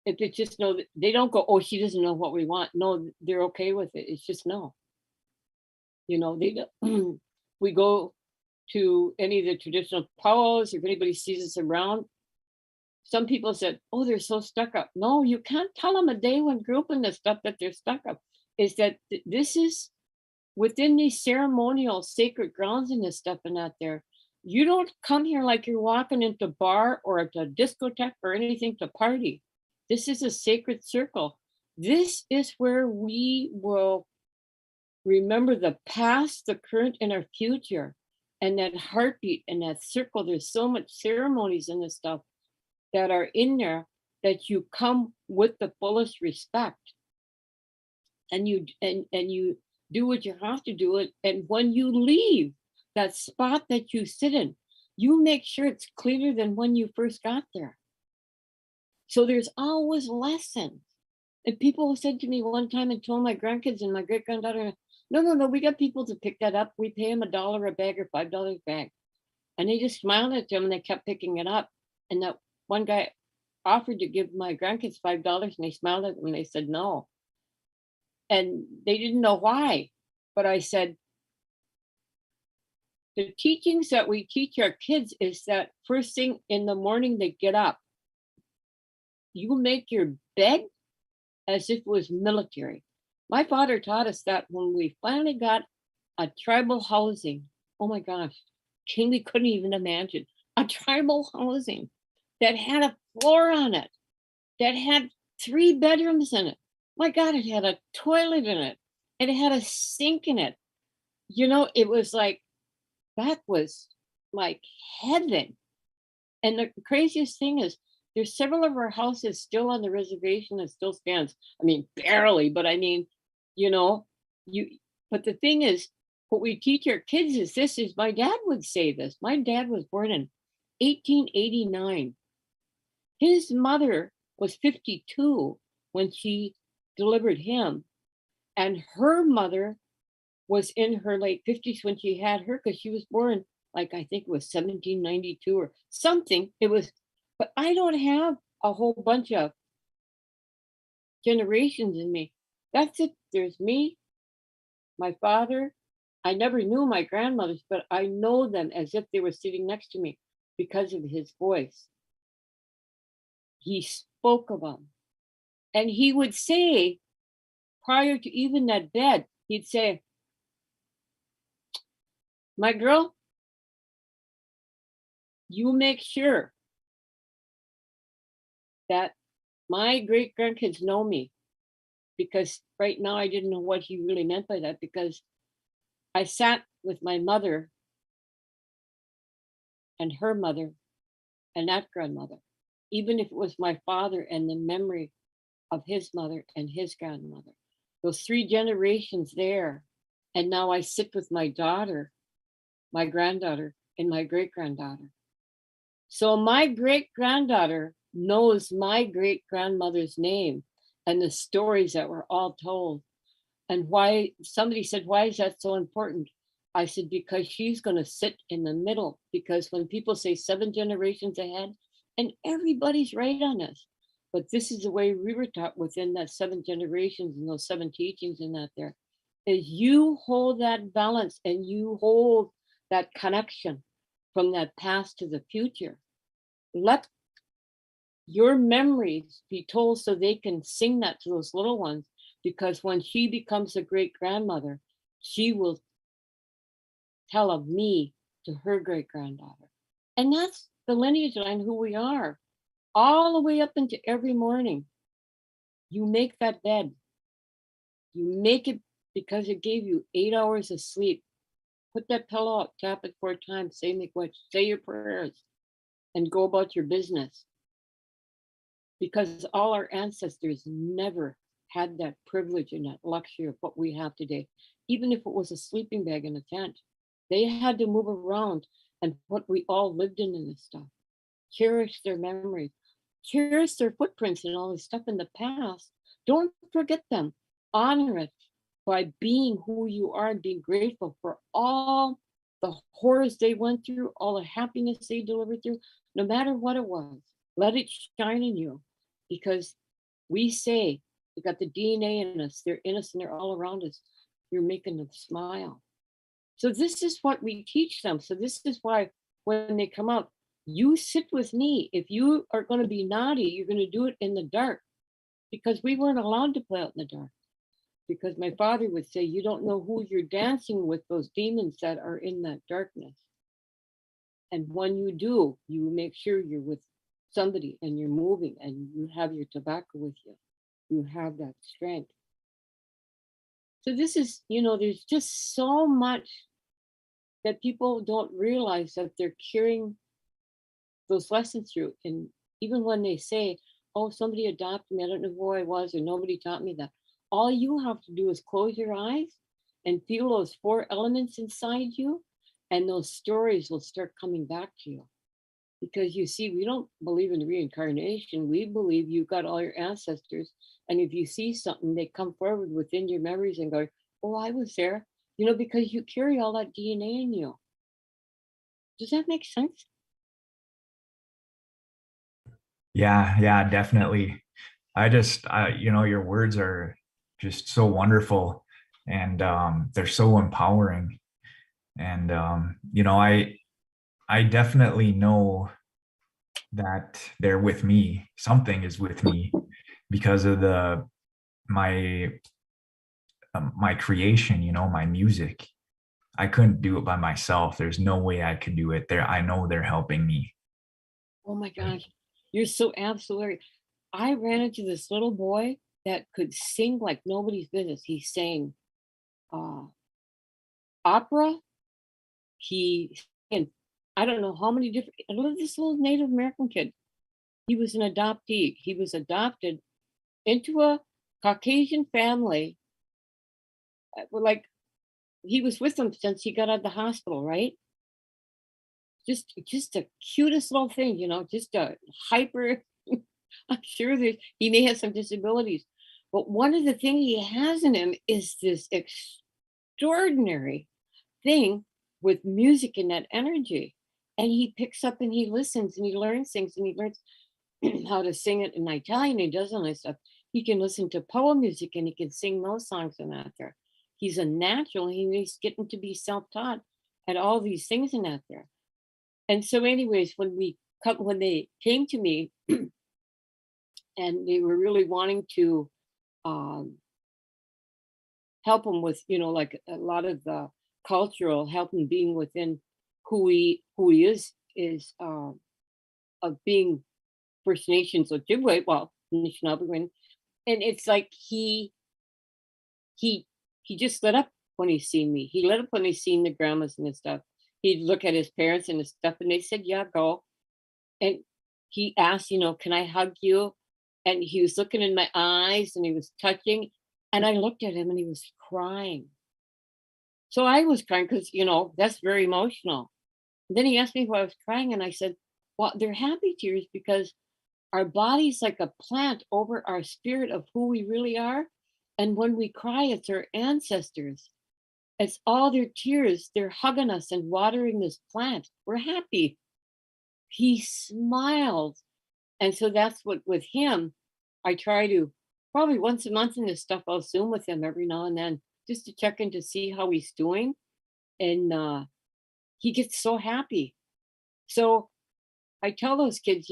if it's just no, they don't go, oh, she doesn't know what we want. No, they're okay with it. It's just no. They we go to any of the traditional powwows, or if anybody sees us around, some people said, oh, they're so stuck up. No, you can't tell them a day when grouping the stuff that they're stuck up. Is that this is within these ceremonial sacred grounds and this stuff and out there. You don't come here like you're walking into a bar or at a discotheque or anything to party. This is a sacred circle. This is where we will remember the past, the current, and our future. And that heartbeat and that circle, there's so much ceremonies in this stuff that are in there that you come with the fullest respect. And you do what you have to do it. And when you leave that spot that you sit in, you make sure it's cleaner than when you first got there. So there's always lessons. And people said to me one time and told my grandkids and my great granddaughter, no, we got people to pick that up. We pay them $1 a bag or $5 a bag. And they just smiled at them and they kept picking it up. And that one guy offered to give my grandkids $5 and they smiled at them and they said no. And they didn't know why. But I said, the teachings that we teach our kids is that first thing in the morning they get up, you make your bed as if it was military. My father taught us that when we finally got a tribal housing. Oh my gosh, we couldn't even imagine a tribal housing that had a floor on it, that had 3 bedrooms in it. My God, it had a toilet in it. And it had a sink in it. It was like, that was like heaven. And the craziest thing is, there's several of our houses still on the reservation that still stands. I mean, barely, but I mean, but the thing is, what we teach our kids is my dad would say this. My dad was born in 1889. His mother was 52 when she delivered him. And her mother was in her late 50s when she had her, because she was born, like, I think it was 1792 or something. But I don't have a whole bunch of generations in me. That's it. There's me, my father. I never knew my grandmothers, but I know them as if they were sitting next to me because of his voice. He spoke of them. And he would say, prior to even that bed, he'd say, my girl, you make sure that my great grandkids know me, because right now I didn't know what he really meant by that, because I sat with my mother and her mother and that grandmother, even if it was my father and the memory of his mother and his grandmother, those 3 generations there. And now I sit with my daughter, my granddaughter, and my great granddaughter. So my great granddaughter knows my great grandmother's name and the stories that were all told. And why somebody said, why is that so important? I said, because she's going to sit in the middle. Because when people say 7 generations ahead, and everybody's right on us, but this is the way we were taught within that 7 generations and those 7 teachings in that there is you hold that balance and you hold that connection from that past to the future. Let your memories be told so they can sing that to those little ones, because when she becomes a great grandmother, she will tell of me to her great granddaughter. And that's the lineage line, who we are, all the way up into every morning. You make that bed, you make it because it gave you 8 hours of sleep. Put that pillow up, tap it 4 times, say make what, say your prayers, and go about your business. Because all our ancestors never had that privilege and that luxury of what we have today. Even if it was a sleeping bag in a tent, they had to move around, and what we all lived in this stuff. Cherish their memories, cherish their footprints and all this stuff in the past. Don't forget them. Honor it by being who you are and being grateful for all the horrors they went through, all the happiness they delivered through, no matter what it was. Let it shine in you, because we say we got the DNA in us, they're in us and they're all around us. You're making them smile. So this is what we teach them. So this is why when they come out, you sit with me. If you are going to be naughty, you're going to do it in the dark, because we weren't allowed to play out in the dark. Because my father would say, you don't know who you're dancing with, those demons that are in that darkness. And when you do, you make sure you're with somebody and you're moving and you have your tobacco with you. You have that strength. So this is, there's just so much that people don't realize that they're carrying those lessons through. And even when they say, oh, somebody adopted me, I don't know who I was, or nobody taught me that. All you have to do is close your eyes and feel those 4 elements inside you, and those stories will start coming back to you. Because you see, we don't believe in reincarnation. We believe you've got all your ancestors. And if you see something, they come forward within your memories and go, oh, I was there, because you carry all that DNA in you. Does that make sense? Yeah, definitely. Your words are just so wonderful, and they're so empowering. And I definitely know that they're with me. Something is with me because of my my creation, my music. I couldn't do it by myself. There's no way I could do it. I know they're helping me. Oh my gosh, you're so absolutely. I ran into this little boy that could sing like nobody's business. He sang uh, opera. He and I don't know how many different. This little Native American kid. He was an adoptee. He was adopted into a Caucasian family. Like he was with them since he got out of the hospital, right? Just the cutest little thing, just a hyper. I'm sure that he may have some disabilities, but one of the things he has in him is this extraordinary thing with music and that energy. And he picks up and he listens and he learns things and he learns how to sing it in Italian. He does all this stuff. He can listen to poem music and he can sing those songs and that there. He's a natural. He's getting to be self-taught at all these things in that there. And so, anyways, when they came to me and they were really wanting to um, help him with, like a lot of the cultural help him being within who he is of being First Nations Ojibwe, well, Anishinaabe, and it's like he he just lit up when he seen me. He lit up when he seen the grandmas and his stuff. He'd look at his parents and his stuff, and they said, "Yeah, go." And he asked, "Can I hug you?" And he was looking in my eyes and he was touching, and I looked at him and he was crying. So I was crying because that's very emotional. And then he asked me why I was crying, and I said, "Well, they're happy tears because Our body's like a plant over our spirit of who we really are. And when we cry, it's our ancestors. It's all their tears. They're hugging us and watering this plant. We're happy. He smiled. And so that's what with him, I try to probably once a month in this stuff, I'll Zoom with him every now and then just to check in to see how he's doing. And he gets so happy. So I tell those kids,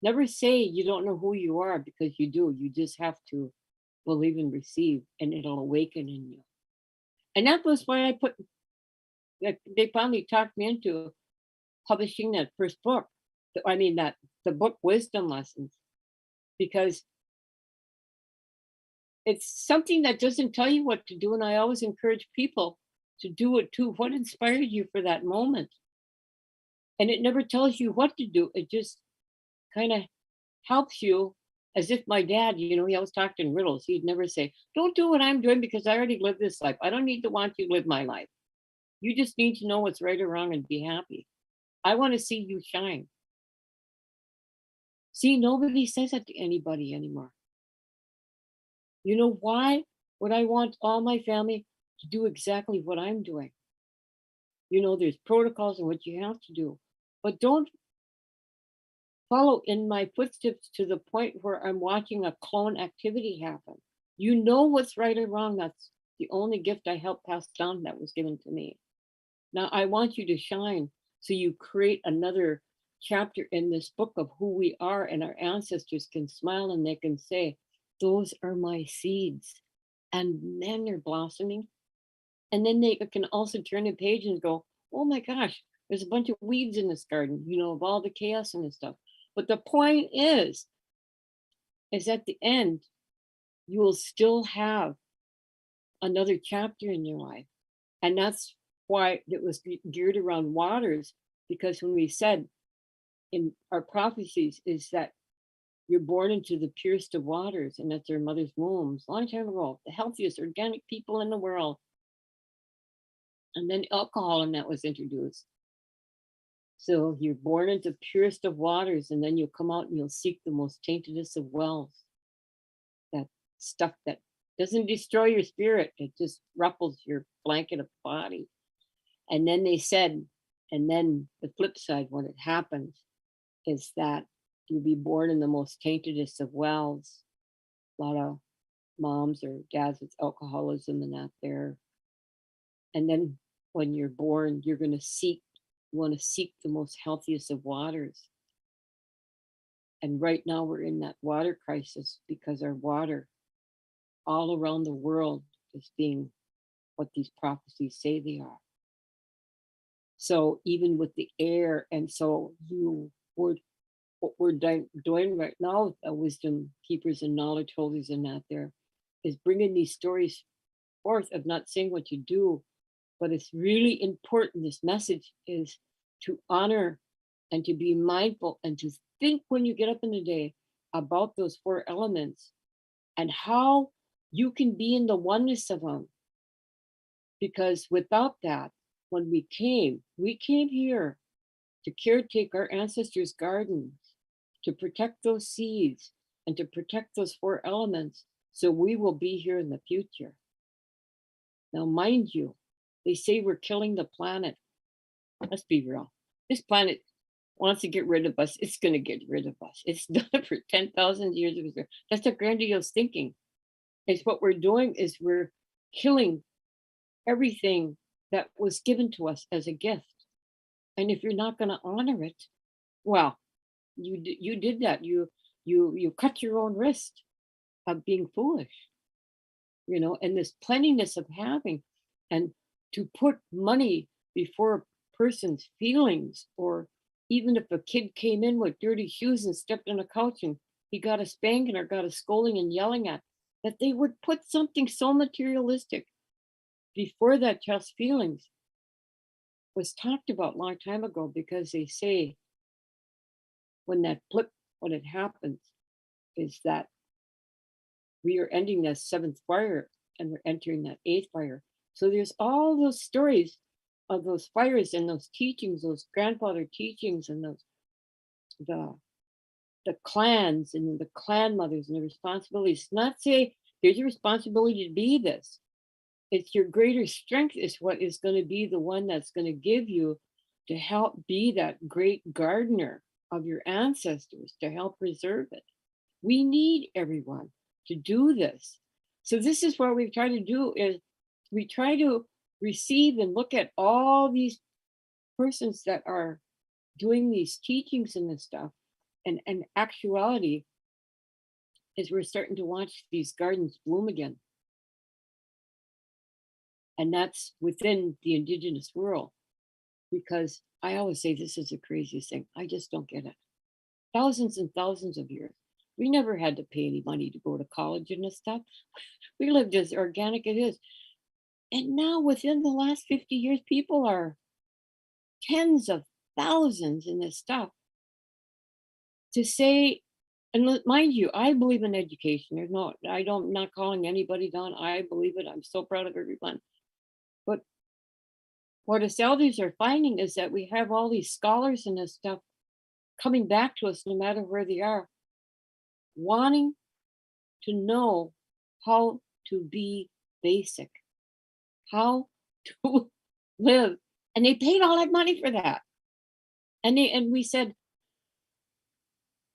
never say you don't know who you are because you do. You just have to believe and receive, and it'll awaken in you. And that was why they finally talked me into publishing that first book. I mean, the book Wisdom Lessons, because it's something that doesn't tell you what to do. And I always encourage people to do it too. What inspired you for that moment? And it never tells you what to do. It just kind of helps you, as if my dad, he always talked in riddles. He'd never say, don't do what I'm doing because I already lived this life. I don't need to want you to live my life. You just need to know what's right or wrong and be happy. I want to see you shine. See, nobody says that to anybody anymore. You know why? Would I want all my family to do exactly what I'm doing? There's protocols and what you have to do, but don't follow in my footsteps to the point where I'm watching a clone activity happen. You know what's right or wrong. That's the only gift I helped pass down that was given to me. Now I want you to shine so you create another chapter in this book of who we are, and our ancestors can smile and they can say, those are my seeds. And then they're blossoming. And then they can also turn the page and go, oh my gosh, there's a bunch of weeds in this garden, of all the chaos and this stuff. But the point is at the end, you will still have another chapter in your life. And that's why it was geared around waters, because when we said in our prophecies is that you're born into the purest of waters, and that's their mother's wombs, a long time ago, the healthiest organic people in the world. And then alcohol and that was introduced. So you're born into purest of waters, and then you'll come out and you'll seek the most taintedest of wells. That stuff that doesn't destroy your spirit, it just ruffles your blanket of body. And then they said, and then the flip side, when it happens, is that you'll be born in the most taintedest of wells. A lot of moms or dads with alcoholism and that there. And then when you're born, you want to seek the most healthiest of waters. And right now we're in that water crisis because our water all around the world is being what these prophecies say they are. So even with the air, and so what we're doing right now with the wisdom keepers and knowledge holders and that there is bringing these stories forth of not saying what you do, but it's really important. This message is to honor and to be mindful and to think when you get up in the day about those four elements and how you can be in the oneness of them. Because without that, when we came here to caretake our ancestors' gardens, to protect those seeds and to protect those four elements, so we will be here in the future. Now, mind you, they say we're killing the planet. Let's be real. This planet wants to get rid of us. It's going to get rid of us. It's done it for 10,000 years. That's a grandiose thinking. It's what we're doing is we're killing everything that was given to us as a gift. And if you're not going to honor it, well, you did that. You cut your own wrist of being foolish, and this plentiness of having, and to put money before a person's feelings, or even if a kid came in with dirty shoes and stepped on a couch and he got a spanking or got a scolding and yelling at, that they would put something so materialistic before that child's feelings was talked about a long time ago, because they say when it happens is that we are ending that seventh fire and we're entering that eighth fire. So there's all those stories of those fires and those teachings, those grandfather teachings, and the the clans and the clan mothers and the responsibilities. Not say there's your responsibility to be this. It's your greater strength is what is going to be the one that's going to give you to help be that great gardener of your ancestors to help preserve it. We need everyone to do this. So this is what we try to do is we try to receive and look at all these persons that are doing these teachings and this stuff. And actuality is we're starting to watch these gardens bloom again. And that's within the indigenous world. Because I always say this is the craziest thing. I just don't get it. Thousands and thousands of years. We never had to pay any money to go to college and this stuff. We lived as organic it is. And now within the last 50 years, people are tens of thousands in this stuff. To say, and mind you, I believe in education. There's no, I'm not calling anybody down. I believe it. I'm so proud of everyone. But what us elders are finding is that we have all these scholars and this stuff coming back to us no matter where they are, wanting to know how to be basic, how to live. And they paid all that money for that. And we said,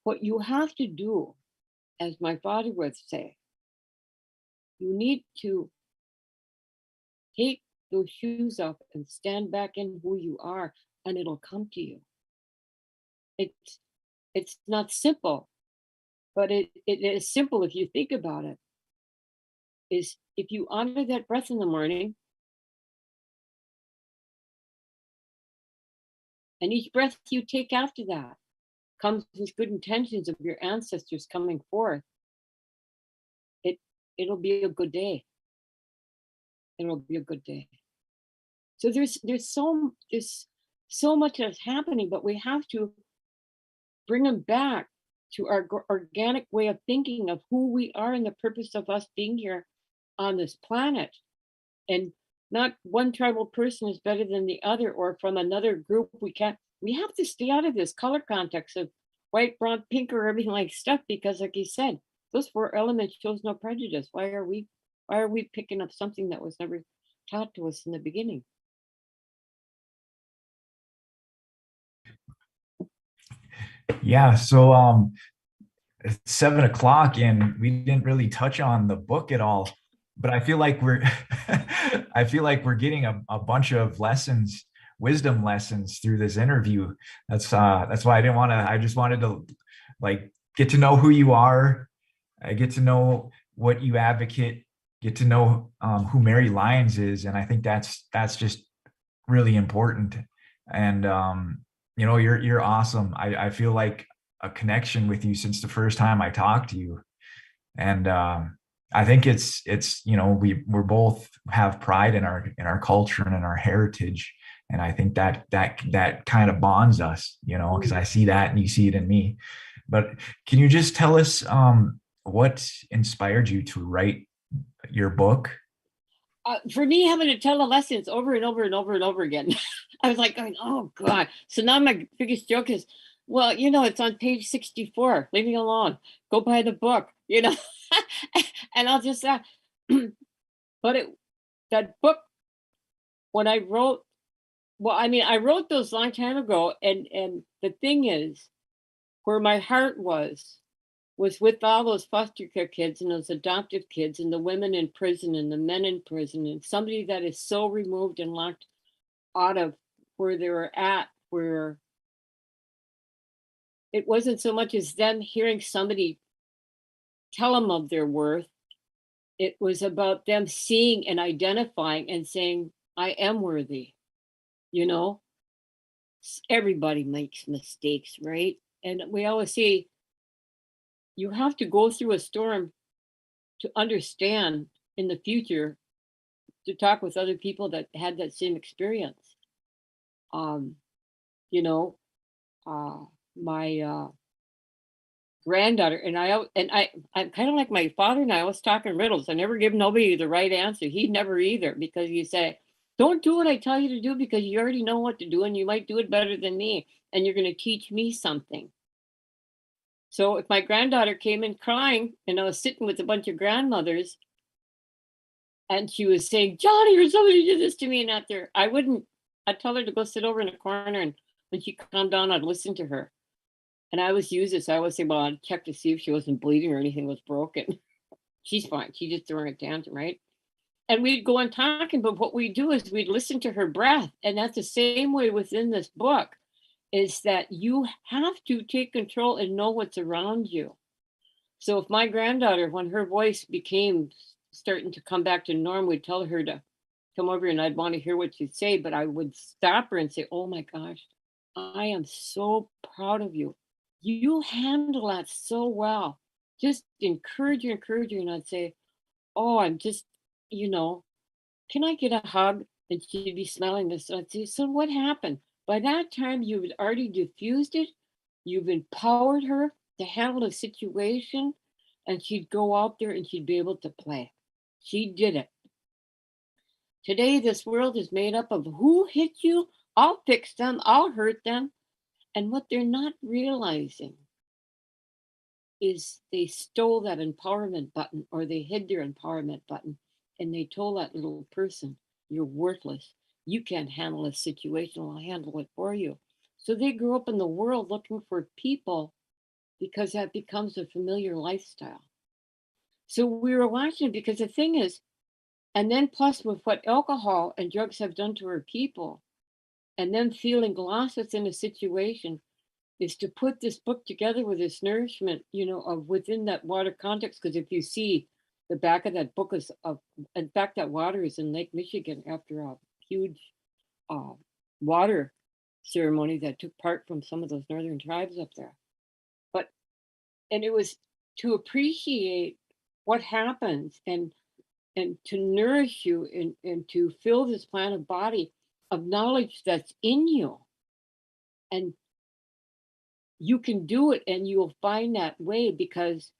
what you have to do, as my father would say, you need to take those shoes off and stand back in who you are, and it'll come to you. It's not simple, but it is simple if you think about it. Is if you honor that breath in the morning, and each breath you take after that comes with good intentions of your ancestors coming forth, it'll be a good day. It'll be a good day. So there's so much that's happening, but we have to bring them back to our organic way of thinking of who we are and the purpose of us being here on this planet. And not one tribal person is better than the other or from another group. We have to stay out of this color context of white, brown, pink, or everything like stuff, because like you said, those four elements shows no prejudice. Why are we picking up something that was never taught to us in the beginning? Yeah. So it's 7 o'clock and we didn't really touch on the book at all, but I feel like we're I feel like we're getting a bunch of lessons, wisdom lessons through this interview. That's why I just wanted to like get to know who you are. I get to know what you advocate, get to know who Mary Lyons is. And I think that's just really important. And you're awesome. I feel like a connection with you since the first time I talked to you. And I think it's we're both have pride in our culture and in our heritage. And I think that kind of bonds us, because I see that and you see it in me. But can you just tell us what inspired you to write your book? For me, having to tell the lessons over and over and over and over again, I was like going, oh God. So now my biggest joke is, well, it's on page 64. Leave me alone. Go buy the book, and I'll just but that book, when I wrote, well, I mean, I wrote those long time ago, and the thing is, where my heart was with all those foster care kids and those adoptive kids and the women in prison and the men in prison and somebody that is so removed and locked out of where they were at, where it wasn't so much as them hearing somebody tell them of their worth. It was about them seeing and identifying and saying, I am worthy. Everybody makes mistakes, right? And we always say, you have to go through a storm to understand in the future, to talk with other people that had that same experience. You know, my granddaughter and I'm kind of like my father and I was talking riddles. I never give nobody the right answer. He'd never either, because you say, don't do what I tell you to do because you already know what to do and you might do it better than me and you're going to teach me something. So if my granddaughter came in crying and I was sitting with a bunch of grandmothers and she was saying, Johnny, or somebody did this to me and out there, I'd tell her to go sit over in a corner, and when she calmed down, I'd listen to her. And I always use this. I always say, well, I'd check to see if she wasn't bleeding or anything was broken. She's fine. She's just throwing a tantrum, right? And we'd go on talking, but what we do is we'd listen to her breath. And that's the same way within this book, is that you have to take control and know what's around you. So if my granddaughter, when her voice became starting to come back to norm, we'd tell her to come over and I'd want to hear what she'd say, but I would stop her and say, oh my gosh, I am so proud of you. You handle that so well. Just encourage her. And I'd say, oh, I'm just, you know, can I get a hug? And she'd be smelling this. And I'd say, so what happened? By that time, you've already diffused it. You've empowered her to handle a situation. And she'd go out there and she'd be able to play. She did it. Today, this world is made up of who hit you? I'll fix them. I'll hurt them. And what they're not realizing is they stole that empowerment button, or they hid their empowerment button, and they told that little person, you're worthless. You can't handle a situation. I'll handle it for you. So they grew up in the world looking for people because that becomes a familiar lifestyle. So we were watching it because the thing is, and then plus with what alcohol and drugs have done to our people, and them feeling lost within a situation, is to put this book together with this nourishment, you know, of within that water context. Because if you see the back of that book is of, in fact, that water is in Lake Michigan after a huge water ceremony that took part from some of those northern tribes up there. But, and it was to appreciate what happens and to nourish you and to fill this planet body of knowledge that's in you. And you can do it, and you'll find that way because,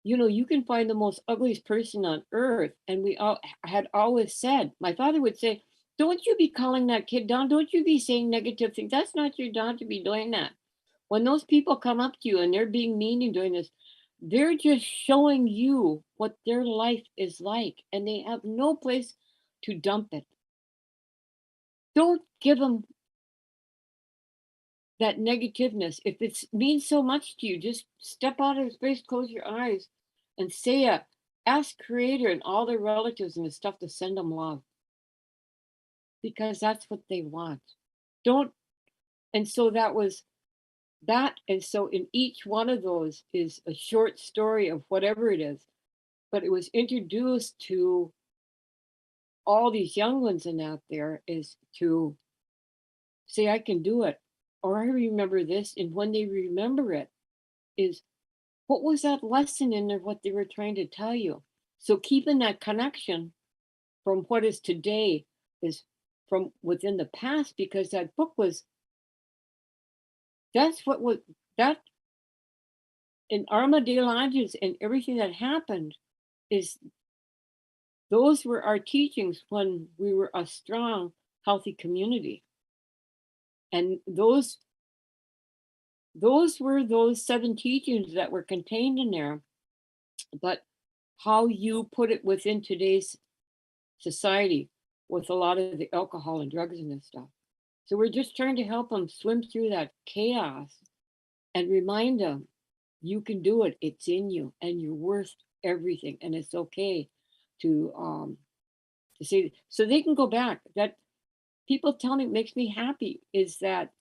you know, you can find the most ugliest person on earth. And we all had always said, my father would say, don't you be calling that kid down. Don't you be saying negative things. That's not your job to be doing that. When those people come up to you and they're being mean and doing this, they're just showing you what their life is like, and they have no place to dump it. Don't give them that negativeness. If it means so much to you, just step out of space, close your eyes, and say ask Creator and all their relatives and the stuff to send them love, because that's what they want. Don't. And so that was that. And so in each one of those is a short story of whatever it is, but it was introduced to all these young ones and out there is to say, I can do it. Or I remember this. And when they remember it, is what was that lesson in there, what they were trying to tell you? So keeping that connection from what is today is from within the past, because that book was, that's what was, that in Armadale Lodges and everything that happened is, those were our teachings when we were a strong, healthy community. And those were those 7 teachings that were contained in there. But how you put it within today's society with a lot of the alcohol and drugs and this stuff. So we're just trying to help them swim through that chaos and remind them, you can do it. It's in you, and you're worth everything. And it's okay to say, so they can go back. That people tell me makes me happy is that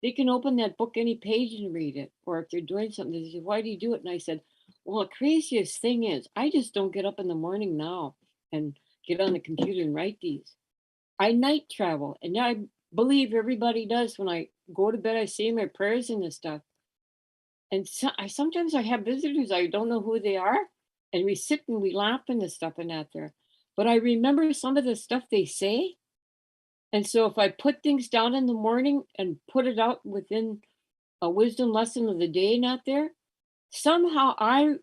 they can open that book any page and read it. Or if they're doing something, they say, why do you do it? And I said, well, the craziest thing is I just don't get up in the morning now and get on the computer and write these. I night travel, and I believe everybody does. When I go to bed, I say my prayers and this stuff. And so, sometimes I have visitors, I don't know who they are, and we sit and we laugh and this stuff and that there. But I remember some of the stuff they say. And so if I put things down in the morning and put it out within a wisdom lesson of the day and out there, somehow I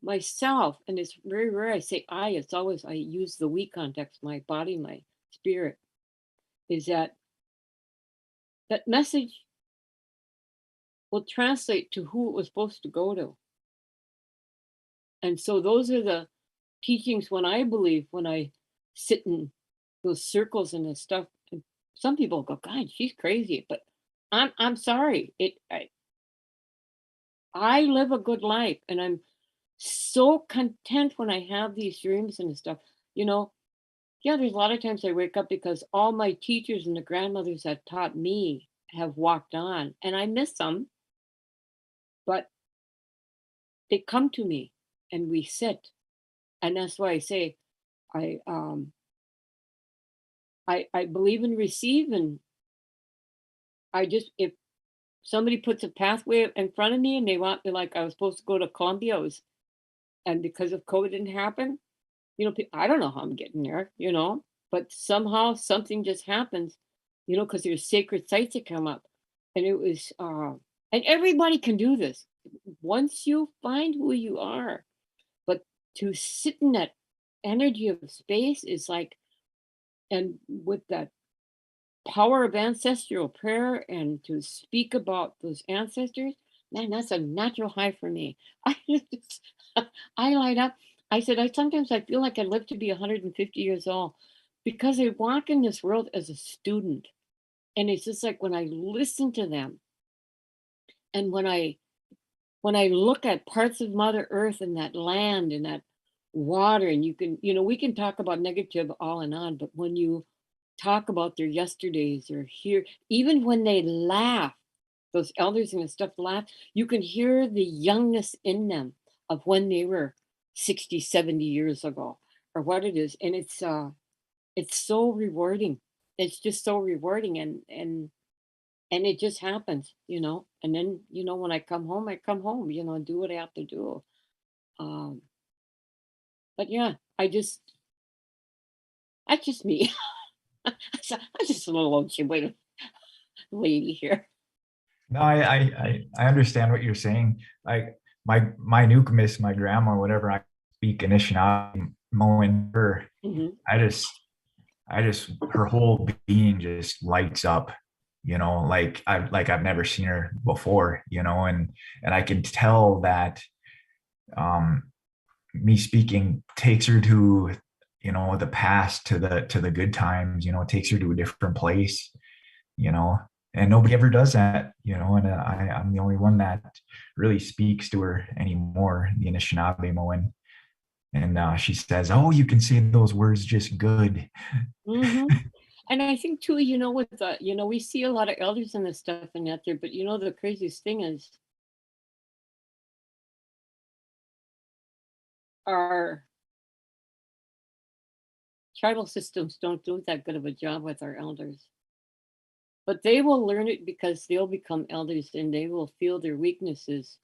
myself, and it's very rare I say I, it's always I use the we context, my body, my spirit, is that that message will translate to who it was supposed to go to. And so those are the teachings when I believe when I sit in those circles and this stuff. And some people go, God, she's crazy, but I'm sorry. I live a good life, and I'm so content when I have these dreams and stuff. You know, yeah, there's a lot of times I wake up because all my teachers and the grandmothers that taught me have walked on, and I miss them, but they come to me and we sit. And that's why I say I I believe in receive, and I just if somebody puts a pathway in front of me and they want me like I was supposed to go to Columbia, and because of COVID didn't happen, I don't know how I'm getting there, but somehow something just happens, because there's sacred sites that come up. And it was, and everybody can do this once you find who you are. But to sit in that energy of space is like, and with that power of ancestral prayer and to speak about those ancestors, man, that's a natural high for me. I just, I light up. I said, I sometimes I feel like I live to be 150 years old because I walk in this world as a student. And it's just like when I listen to them and when I look at parts of Mother Earth and that land and that water, and we can talk about negative all and on, but when you talk about their yesterdays or hear, even when they laugh, those elders and the stuff laugh, you can hear the youngness in them of when they were 60, 70 years ago or what it is. And it's so rewarding. It's just so rewarding, and it just happens. And then, when I come home, I come home, do what I have to do. Um, but yeah, that's just me. I'm just a little Ojibwe lady here. No, I understand what you're saying. Like my Nukamis, my grandma, whatever, I speak Anishinaabe, Moen, her, Hmm. I just her whole being just lights up, I've never seen her before, and I can tell that um me speaking takes her to, the past, to the good times, it takes her to a different place, you know, and nobody ever does that, and I'm the only one that really speaks to her anymore, the Anishinaabe Moen. And she says, "Oh, you can say those words just good." Hmm. And I think too, with we see a lot of elders and this stuff and that there, but the craziest thing is our tribal systems don't do that good of a job with our elders. But they will learn it because they'll become elders and they will feel their weaknesses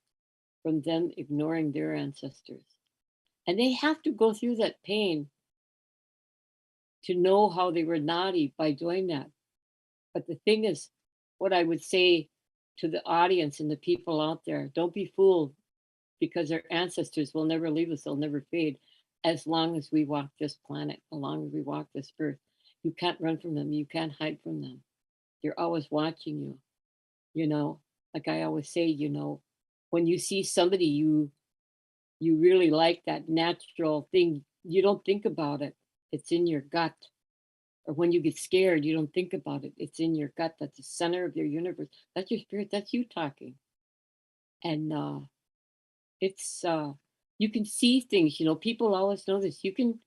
from them ignoring their ancestors. And they have to go through that pain to know how they were naughty by doing that. But the thing is, what I would say to the audience and the people out there, don't be fooled because our ancestors will never leave us, they'll never fade as long as we walk this planet, as long as we walk this earth. You can't run from them, you can't hide from them. They're always watching you, you know. Like I always say, when you see somebody you really like that natural thing, you don't think about it. It's in your gut. Or when you get scared, you don't think about it. It's in your gut. That's the center of your universe. That's your spirit. That's you talking. And it's you can see things. People always know this. You can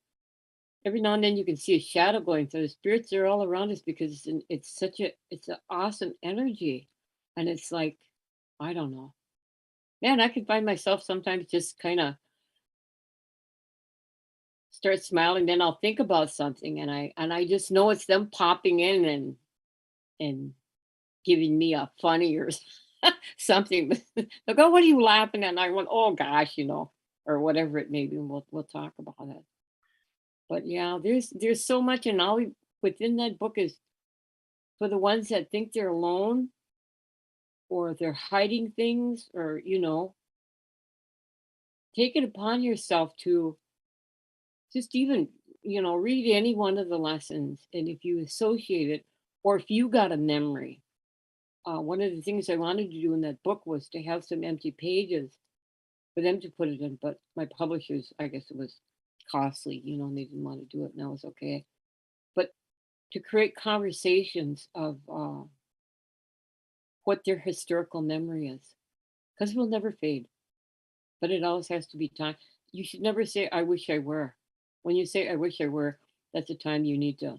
every now and then you can see a shadow going. So the spirits are all around us because it's an awesome energy, and it's like I don't know, man. I can find myself sometimes just kind of start smiling, then I'll think about something, and I just know it's them popping in and giving me a funny or something. They'll go, "What are you laughing at?" And I went, "Oh gosh," or whatever it may be. And we'll talk about it. But yeah, there's so much, and all within that book is for the ones that think they're alone or they're hiding things, or take it upon yourself to just even read any one of the lessons, and if you associate it, or if you got a memory one of the things I wanted to do in that book was to have some empty pages for them to put it in, but my publishers, I guess it was costly, and they didn't want to do it, and that was okay. But to create conversations of what their historical memory is, because it will never fade, but it always has to be time. You should never say, I wish I were. When you say, I wish I were, that's the time you need to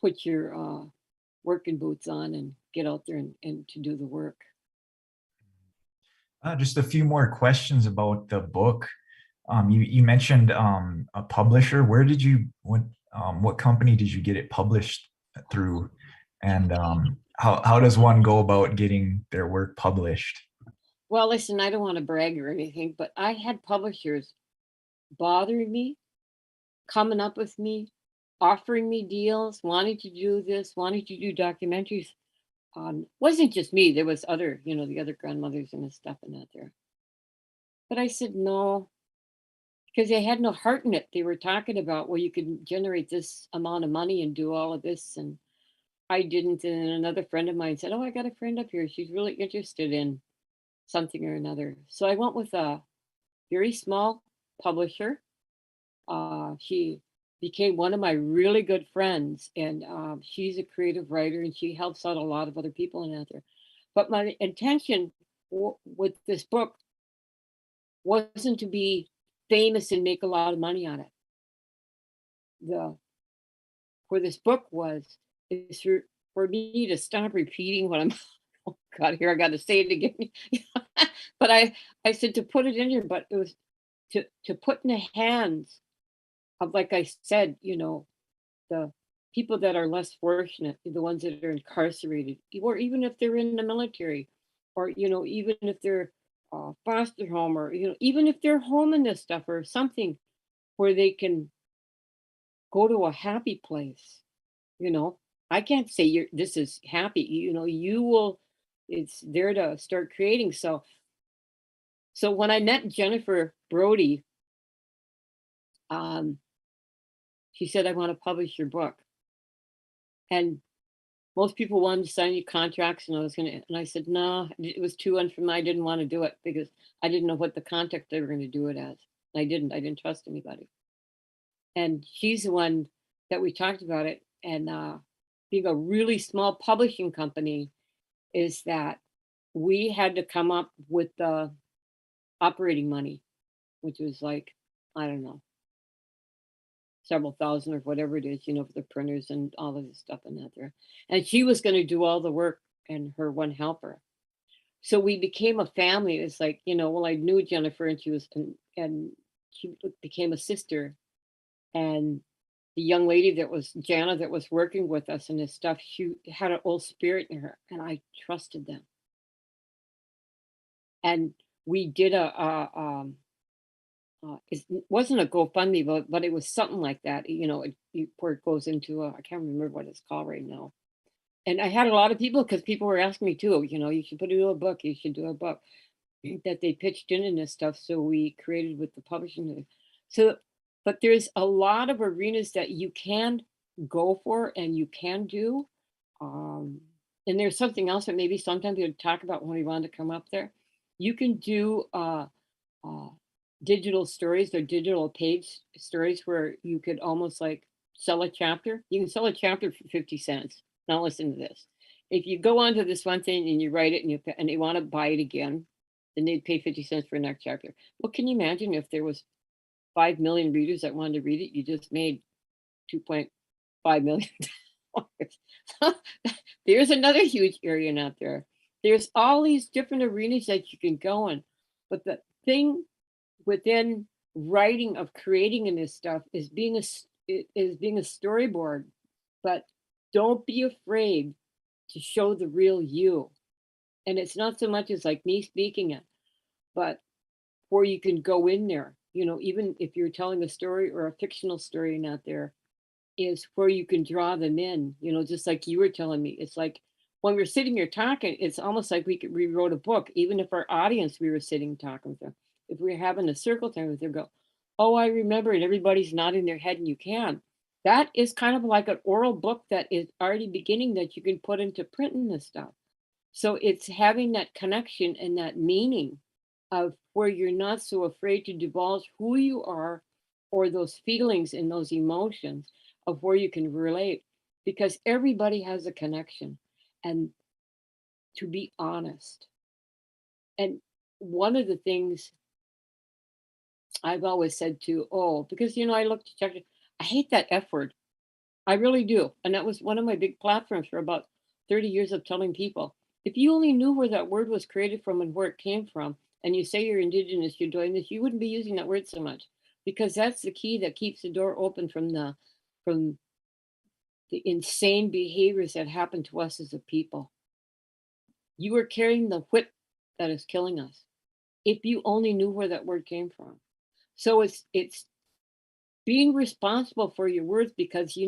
put your working boots on and get out there and to do the work. Just a few more questions about the book. You mentioned a publisher. Where did you what company did you get it published through? And how does one go about getting their work published? Well, listen, I don't want to brag or anything, but I had publishers bothering me, coming up with me, offering me deals, wanting to do this, wanting to do documentaries. Wasn't just me. There was other, the other grandmothers and the stuff in that there. But I said no, because they had no heart in it. They were talking about, well, you can generate this amount of money and do all of this, and I didn't. And then another friend of mine said, oh, I got a friend up here. She's really interested in something or another. So I went with a very small publisher. She became one of my really good friends, and she's a creative writer, and she helps out a lot of other people in out there. But my intention with this book wasn't to be famous and make a lot of money on it. The Where this book was is for me to stop repeating what I'm. Oh God, here I got to say it again. But I said to put it in here, but it was to put in the hands of, like I said, the people that are less fortunate, the ones that are incarcerated, or even if they're in the military, or even if they're foster home, or even if they're home in this stuff or something, where they can go to a happy place. You know, I can't say this is happy. You will. It's there to start creating. So when I met Jennifer Brody, um, she said, I want to publish your book. And most people wanted to sign you contracts, and I said, no, it was too unfamiliar. I didn't want to do it because I didn't know what the context they were going to do it as. I didn't trust anybody. And she's the one that we talked about it. And being a really small publishing company is that we had to come up with the operating money, which was like, I don't know, several thousand or whatever it is, for the printers and all of this stuff in that there. And she was going to do all the work and her one helper. So we became a family. It's like, well, I knew Jennifer and and she became a sister. And the young lady that was Jana that was working with us and this stuff, she had an old spirit in her, and I trusted them. And we did it wasn't a GoFundMe, but it was something like that. Where it goes into I can't remember what it's called right now. And I had a lot of people because people were asking me too. You should put it in a book. You should do a book that they pitched in this stuff. So we created with the publishing. So, but there's a lot of arenas that you can go for and you can do. And there's something else that maybe sometimes we would talk about when we wanted to come up there. You can do uh, digital stories or digital page stories where you could almost like sell a chapter. You can sell a chapter for 50 cents. Now listen to this. If you go onto this one thing and you write it and they want to buy it again, then they'd pay 50 cents for the next chapter. Well, can you imagine if there was 5 million readers that wanted to read it? You just made 2.5 million dollars. There's another huge area out there. There's all these different arenas that you can go in. But the thing within writing of creating in this stuff is being a storyboard, but don't be afraid to show the real you. And it's not so much as like me speaking it, but where you can go in there, even if you're telling a story or a fictional story out there, is where you can draw them in, just like you were telling me. It's like when we're sitting here talking, it's almost like we wrote a book, even if our audience we were sitting talking with them. If we were having a circle time with them, go, oh, I remember, and everybody's nodding their head, and you can. That is kind of like an oral book that is already beginning that you can put into print and this stuff. So it's having that connection and that meaning of where you're not so afraid to divulge who you are or those feelings and those emotions of where you can relate because everybody has a connection. And to be honest, and one of the things I've always said to, oh, because I look to check, I hate that F word. I really do. And that was one of my big platforms for about 30 years of telling people, if you only knew where that word was created from and where it came from, and you say you're indigenous, you're doing this, you wouldn't be using that word so much. Because that's the key that keeps the door open from the insane behaviors that happen to us as a people. You are carrying the whip that is killing us. If you only knew where that word came from. So it's being responsible for your words because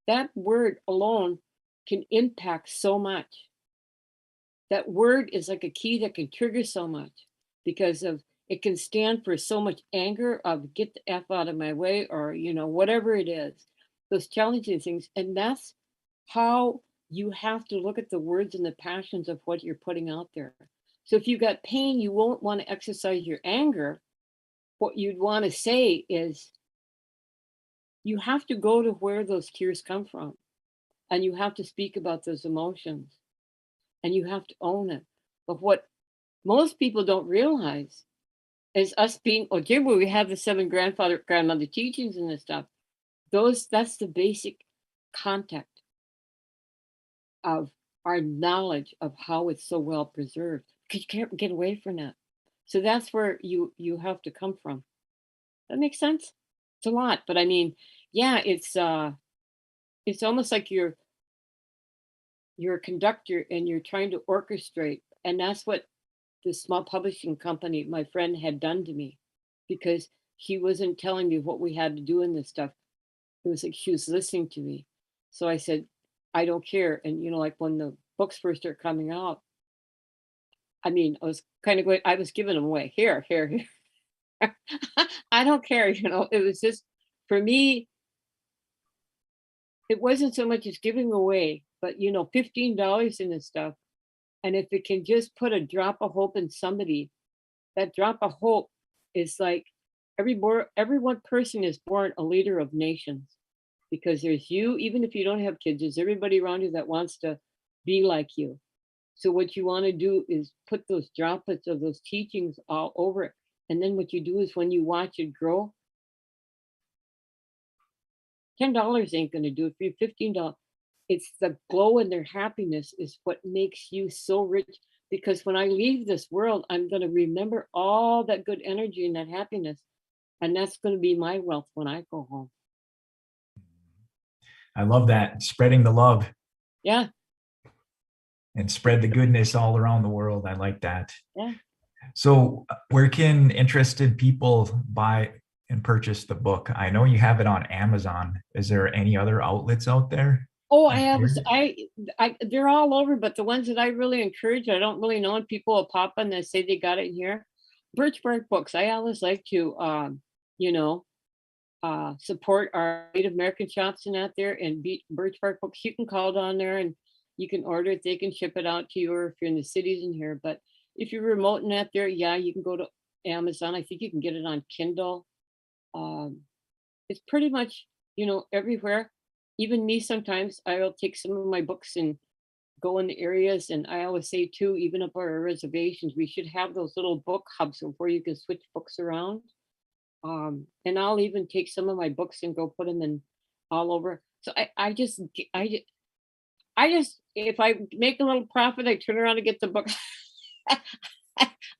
that word alone can impact so much. That word is like a key that can trigger so much because of it can stand for so much anger of get the F out of my way or whatever it is, those challenging things. And that's how you have to look at the words and the passions of what you're putting out there. So if you've got pain, you won't want to exercise your anger. What you'd want to say is you have to go to where those tears come from and you have to speak about those emotions and you have to own it. But what most people don't realize is us being Ojibwe, we have the seven grandmother teachings and this stuff. That's the basic context of our knowledge of how it's so well preserved. Because you can't get away from that. So that's where you have to come from. That makes sense? It's a lot, but I mean, yeah, it's almost like you're a conductor and you're trying to orchestrate. And that's what the small publishing company, my friend, had done to me because he wasn't telling me what we had to do in this stuff. It was like she was listening to me. So I said, I don't care. And, like when the books first started coming out, I mean, I was kind of going, I was giving them away. Here, here, here. I don't care. It was just, for me, it wasn't so much as giving away, but, $15 in this stuff. And if it can just put a drop of hope in somebody, that drop of hope is like every one person is born a leader of nations because there's you, even if you don't have kids, there's everybody around you that wants to be like you. So what you want to do is put those droplets of those teachings all over it. And then what you do is when you watch it grow, $10 ain't going to do it for you. $15. It's the glow in their happiness is what makes you so rich. Because when I leave this world, I'm going to remember all that good energy and that happiness. And that's going to be my wealth when I go home. I love that. Spreading the love. Yeah. And spread the goodness all around the world. I like that. Yeah. So where can interested people buy and purchase the book? I know you have it on Amazon. Is there any other outlets out there? Oh, they're all over, but the ones that I really encourage, I don't really know, and people will pop on and say they got it in here. Birch Bark Books. I always like to, you know, support our Native American shops and out there and Birch Bark Books. You can call down there and you can order it. They can ship it out to you, or if you're in the cities in here. But if you're remote and out there, yeah, you can go to Amazon. I think you can get it on Kindle. Um, it's pretty much, everywhere. Even me, sometimes I'll take some of my books and go in the areas. And I always say too, even up our reservations, we should have those little book hubs where you can switch books around. And I'll even take some of my books and go put them in all over. So I just, if I make a little profit, I turn around and get the book.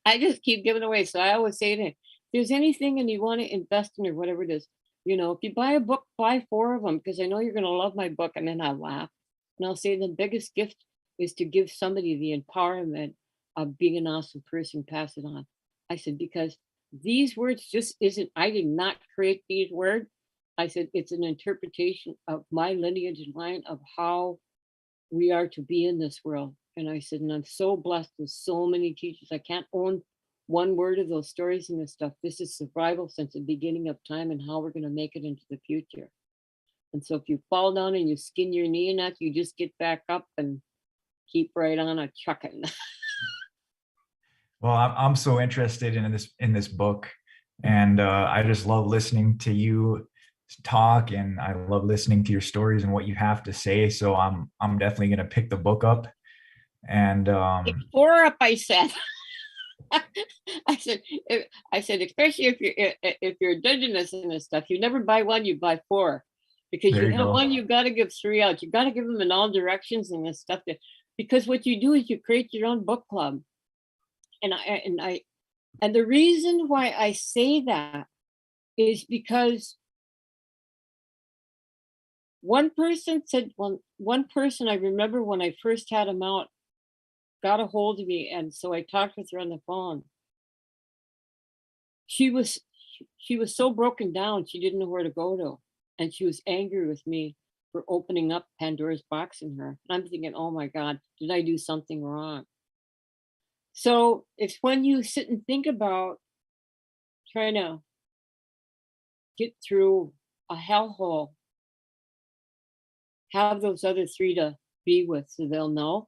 I just keep giving away. So I always say to him, if there's anything and you want to invest in or whatever it is, if you buy a book, buy 4 of them because I know you're going to love my book. And then I laugh and I'll say the biggest gift is to give somebody the empowerment of being an awesome person, pass it on. I said, because these words just isn't, I did not create these words. I said, it's an interpretation of my lineage and line of how we are to be in this world. And I said, and I'm so blessed with so many teachers. I can't own one word of those stories and this stuff. This is survival since the beginning of time and how we're going to make it into the future. And so if you fall down and you skin your knee enough, you just get back up and keep right on a chucking. Well, I'm so interested in this book, and I just love listening to you talk, and I love listening to your stories and what you have to say. So I'm definitely gonna pick the book up. And Pick 4 up, I said. I said, especially if you're indigenous and this stuff, you never buy 1, you buy 4, because there you you have go. 1, you got to give 3 out. You got to give them in all directions and this stuff. Because what you do is you create your own book club, and the reason why I say that is because one person said, one person I remember when I first had him out got a hold of me, and so I talked with her on the phone. She was she was so broken down, she didn't know where to go to, and she was angry with me for opening up Pandora's box in her. And I'm thinking, "Oh my God, did I do something wrong?" So it's when you sit and think about trying to get through a hellhole, have those other 3 to be with so they'll know.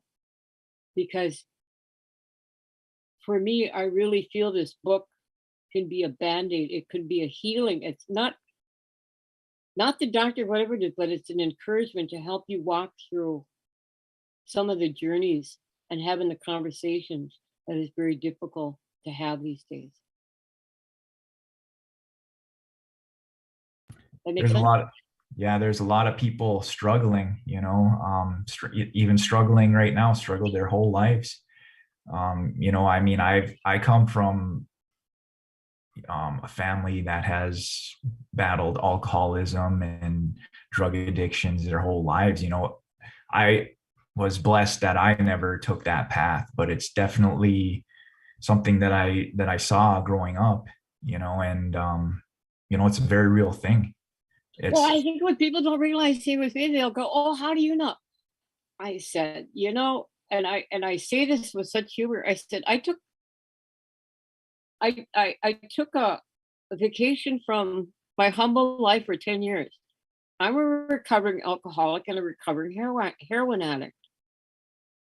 Because for me, I really feel this book can be a band-aid. It could be a healing. It's not the doctor, whatever it is, but it's an encouragement to help you walk through some of the journeys and having the conversations that is very difficult to have these days. That makes There's a sense? lot of, yeah, there's a lot of people struggling, even struggling right now, struggle their whole lives. I mean, I come from a family that has battled alcoholism and drug addictions their whole lives. I was blessed that I never took that path, but it's definitely something that I saw growing up, and it's a very real thing. Well, It's I think what people don't realize here with me, they'll go, "Oh, how do you know?" I said, and I say this with such humor. I said, I took a vacation from my humble life for 10 years. I'm a recovering alcoholic and a recovering heroin addict.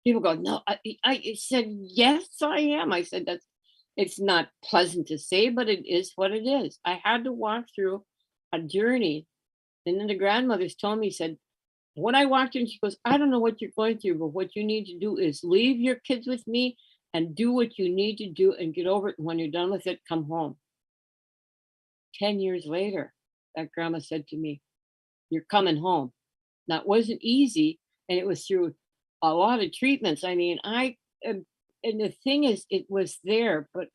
People go, "No," I said, "Yes, I am." I said, it's not pleasant to say, but it is what it is. I had to walk through a journey. And then the grandmothers told me, said, when I walked in, she goes, "I don't know what you're going through, but what you need to do is leave your kids with me and do what you need to do and get over it. And when you're done with it, come home." 10 years later, that grandma said to me, "You're coming home." Now, it wasn't easy, and it was through a lot of treatments. I mean, and the thing is, it was there, but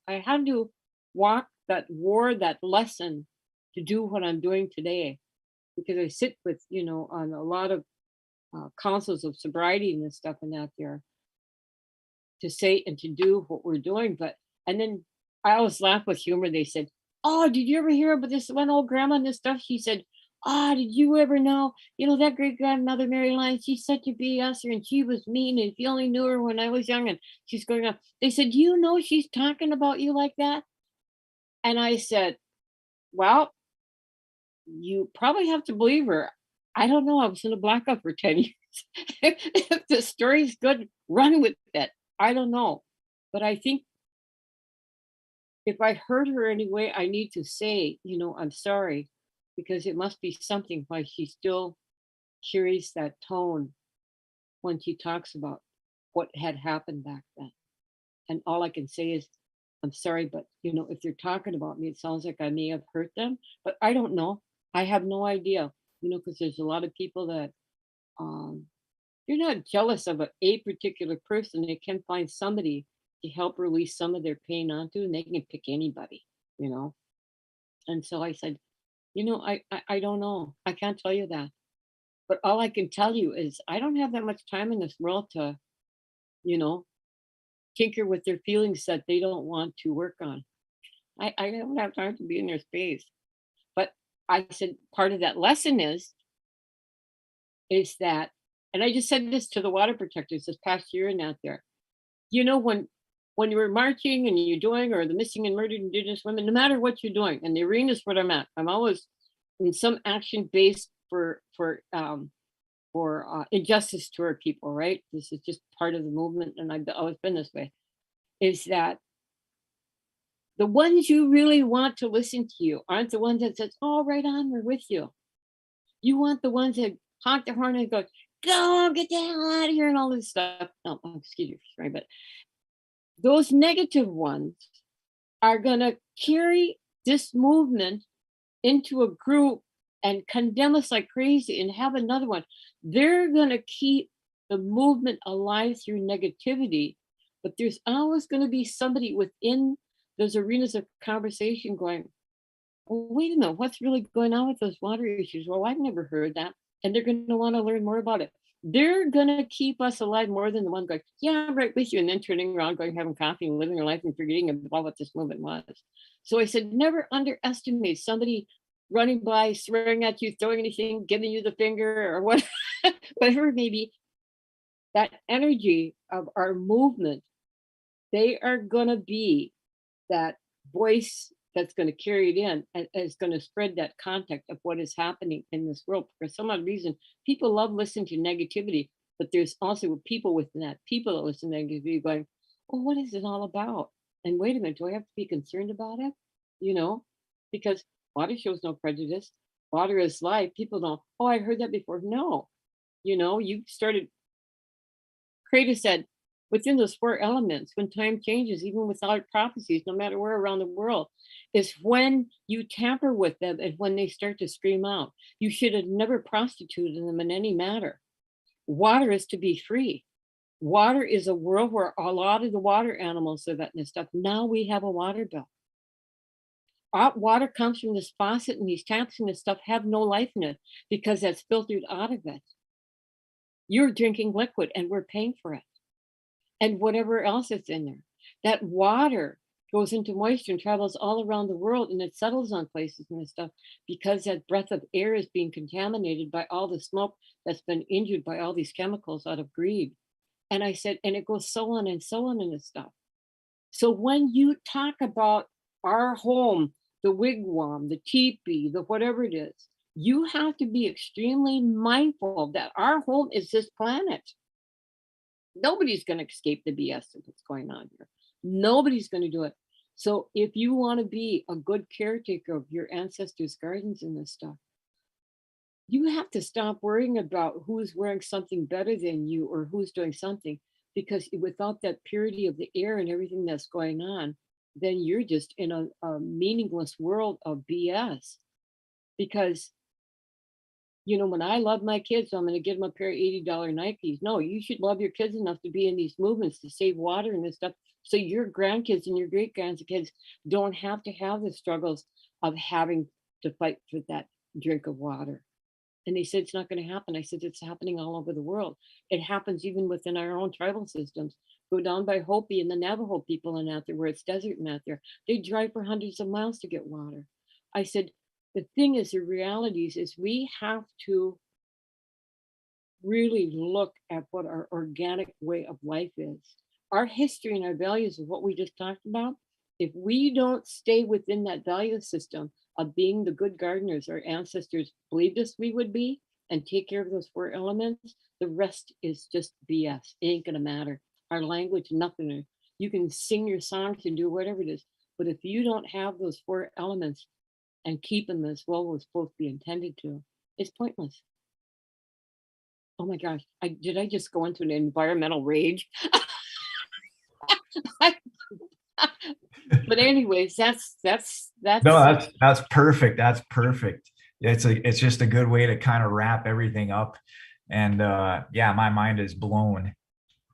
I had to walk that war, that lesson to do what I'm doing today, because I sit with, on a lot of councils of sobriety and this stuff and that there to say and to do what we're doing. And then I always laugh with humor. They said, "Oh, did you ever hear about this one old grandma and this stuff?" She said, "Ah, did you ever know, that great grandmother Mary Lyons, she's such a BSer and she was mean. And if you only knew her when I was young," and she's going on. They said, "Do you know she's talking about you like that?" And I said, "Well, you probably have to believe her. I don't know. I was in a blackout for 10 years. If the story's good, run with it. I don't know. But I think if I hurt her anyway, I need to say, I'm sorry, because it must be something why she still carries that tone when she talks about what had happened back then. And all I can say is, I'm sorry, but if they're talking about me, it sounds like I may have hurt them, but I don't know. I have no idea, because there's a lot of people that um, you're not jealous of a particular person. They can find somebody to help release some of their pain onto, and they can pick anybody, you know. And so I said, I don't know. I can't tell you that. But all I can tell you is I don't have that much time in this world to, you know, tinker with their feelings that they don't want to work on. I don't have time to be in their space. But I said part of that lesson is that, and I just said this to the water protectors this past year and out there, when you were marching and you're doing, or the missing and murdered indigenous women, no matter what you're doing, and the arena is what I'm at. I'm always in some action-based injustice to our people, right? This is just part of the movement, and I've always been this way. Is that the ones you really want to listen to you aren't the ones that says, "Oh, right on, we're with you." You want the ones that honk their horn and go, "Go, get the hell out of here," and all this stuff. No, excuse me, sorry, but those negative ones are gonna carry this movement into a group and condemn us like crazy and have another one. They're gonna keep the movement alive through negativity, but there's always gonna be somebody within those arenas of conversation going, "Well, wait a minute, what's really going on with those water issues? Well, I've never heard that." And they're gonna wanna learn more about it. They're gonna keep us alive more than the one going, "Yeah, I'm right with you," and then turning around, going, having coffee and living their life and forgetting about what this movement was. So I said, never underestimate somebody running by, swearing at you, throwing anything, giving you the finger or what, whatever it may be. That energy of our movement, they are gonna be that voice that's going to carry it in and is going to spread that contact of what is happening in this world. For some odd reason, people love listening to negativity, but there's also people within that, people that listen to negativity going, "Well, what is it all about? And wait a minute, do I have to be concerned about it?" You know, because water shows no prejudice. Water is life. People don't, "Oh, I heard that before." No, you started, Creator said, within those four elements, when time changes, even without prophecies, no matter where around the world, is when you tamper with them and when they start to scream out. You should have never prostituted them in any matter. Water is to be free. Water is a world where a lot of the water animals live at and stuff. Now we have a water bill. Our water comes from this faucet, and these taps and this stuff have no life in it because that's filtered out of it. You're drinking liquid and we're paying for it. And whatever else is in there. That water goes into moisture and travels all around the world, and it settles on places and this stuff because that breath of air is being contaminated by all the smoke that's been injured by all these chemicals out of greed. And I said, and it goes so on and so on in this stuff. So when you talk about our home, the wigwam, the teepee, the whatever it is, you have to be extremely mindful that our home is this planet. Nobody's going to escape the BS of what's going on here. Nobody's going to do it. So if you want to be a good caretaker of your ancestors' gardens and this stuff, you have to stop worrying about who's wearing something better than you or who's doing something, because without that purity of the air and everything that's going on, then you're just in a meaningless world of BS. Because when I love my kids, I'm going to give them a pair of $80 Nikes. No, you should love your kids enough to be in these movements to save water and this stuff. So your grandkids and your great grandkids don't have to have the struggles of having to fight for that drink of water. And they said, it's not going to happen. I said, it's happening all over the world. It happens even within our own tribal systems. Go down by Hopi and the Navajo people and out there where it's desert and out there. They drive for hundreds of miles to get water. I said, the thing is, the realities is we have to really look at what our organic way of life is. Our history and our values of what we just talked about, if we don't stay within that value system of being the good gardeners our ancestors believed us we would be and take care of those four elements, the rest is just BS. It ain't gonna matter. Our language, nothing. You can sing your songs and do whatever it is, but if you don't have those four elements and keep them as well as supposed to be intended to, it's pointless. Oh my gosh, did I just go into an environmental rage? But anyways, that's No, that's perfect. That's perfect. It's just a good way to kind of wrap everything up. And yeah, my mind is blown.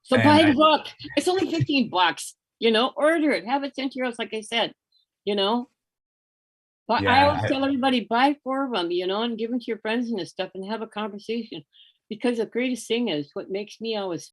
so And buy the book. It's only $15. Order it, have it sent to your house, like I said. But I always yeah, tell everybody, buy 4 of them, and give them to your friends and this stuff and have a conversation. Because the greatest thing is what makes me always